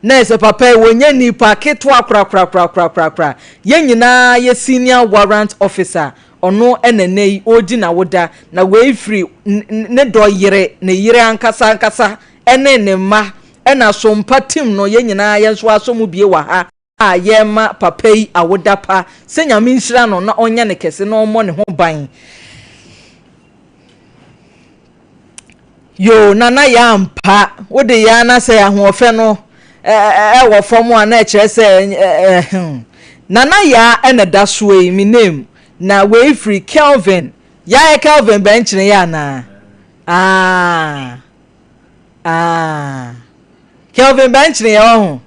na ese papa wonye nipa ketwa kra ye nyina ye senior warrant officer ono enenei odi na woda na we free ne do yire ne yire ankasa ene ne ma ena Sompa team no ye nyina ye so asomu bie wa ha a ye ma papa yi awoda pa se nyame nhira no na onya ne kese no mo ne ho ban yo nana ya mpa wode ya na se ahofe no wo fomo a na kire se nana ya ena daswe mi name na we free Kelvin ya Kelvin benchine ya na Kelvin benchine ya ho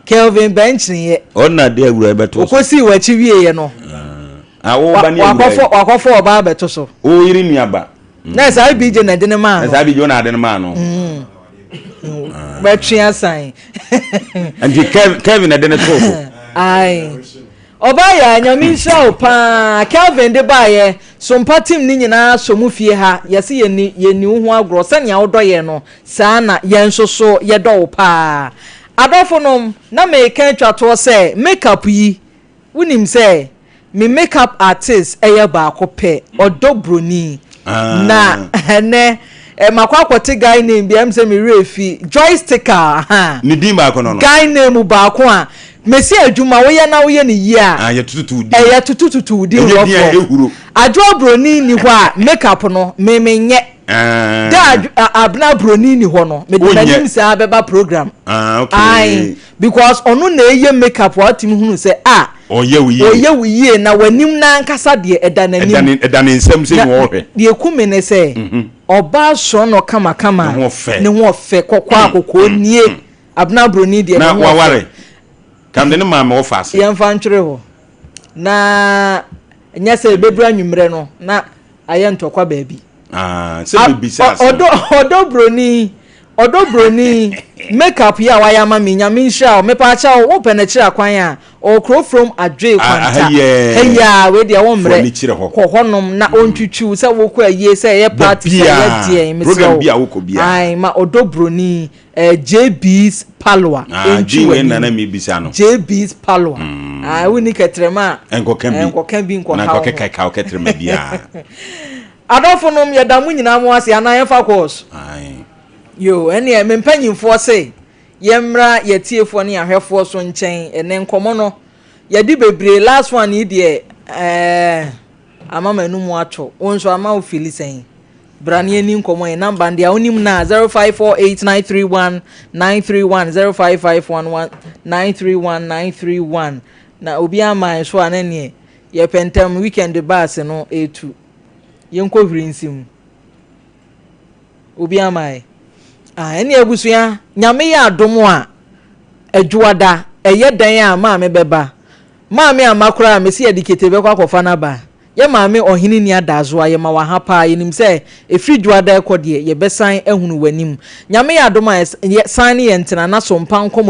Kelvin benchine ye onna de awura beto okosi wachi wie ye no awo ba ni wakofo oba beto so o yiri nuaba na sa bi je na de ne ma na sa bi je na de ne ma no betria sign and Kevin de ne to ai oba ya nyami show pa Kelvin de ba ye Sompa team ni nyina somu fie ha yesi ye ni hu agro se nya wodo ye no saa na ye nsoso ye do pa adofonom na me kan twato se makeup yi wunim se me makeup artist eye ba akopɛ odobroni na ne makwa kwoti guy name bi am se me refi joysticker ha ni din ba ko no guy name ba ko a mesi adwuma wo ye na wo ye ne yi a ya tututu di ya tututu di rofo adwobroni ni ho a makeup no me nye da abna broni ni ho no me de nanim se abeba program okay because onu na eye makeup what him hunu se oye wiye na wanim na nkasa de edananim nsem se wo hwe de kume ne se oba so no kama ne ho fe kokwa akoko nie abna broni de na waware kam de ne ma me wo fase ye mfa ntwere ho na nya se bebra nwumre no na aye ntokwa baabi se bibisa odobroni makeup ya wa ya ma mi nya mi sha o me pa cha o penechira akwan a o kro from adwe kwanta heya we dia wo mre hohonom na ontwitwu se wo ko aye se ye party se ye die mi program bia wo ko bia ai ma odobroni JB's Palwa enchi na na mi bisa no JB's Palwa we ni ketrema enkokan bi nko na kokeka o ketrema bia adofonom ya damu nyina mo ase ana yefa course yo ene me mpanyimfo se yemra yetiefo ne ahwefo so nchen ene nkomo no yedi bebre last one ni de ama manu mu acho wonso ama o fili sen brane ni nkomo e number dia onim na 0548931931 05511931 na obi ama so anene ye pentem weekend bass no etu yenko hwirinsim obi amae ene abusua nyame ya adom a adwuada eye dan a maame beba maame amakura a mesi edikete be kwa kofa na ba ye maame ohini ni adazo aye ma wa ha pa yenim se efri dwuada ekode ye besan ehunu wanim nyame ya adom a san ne ye ntena na Sompa Nkomo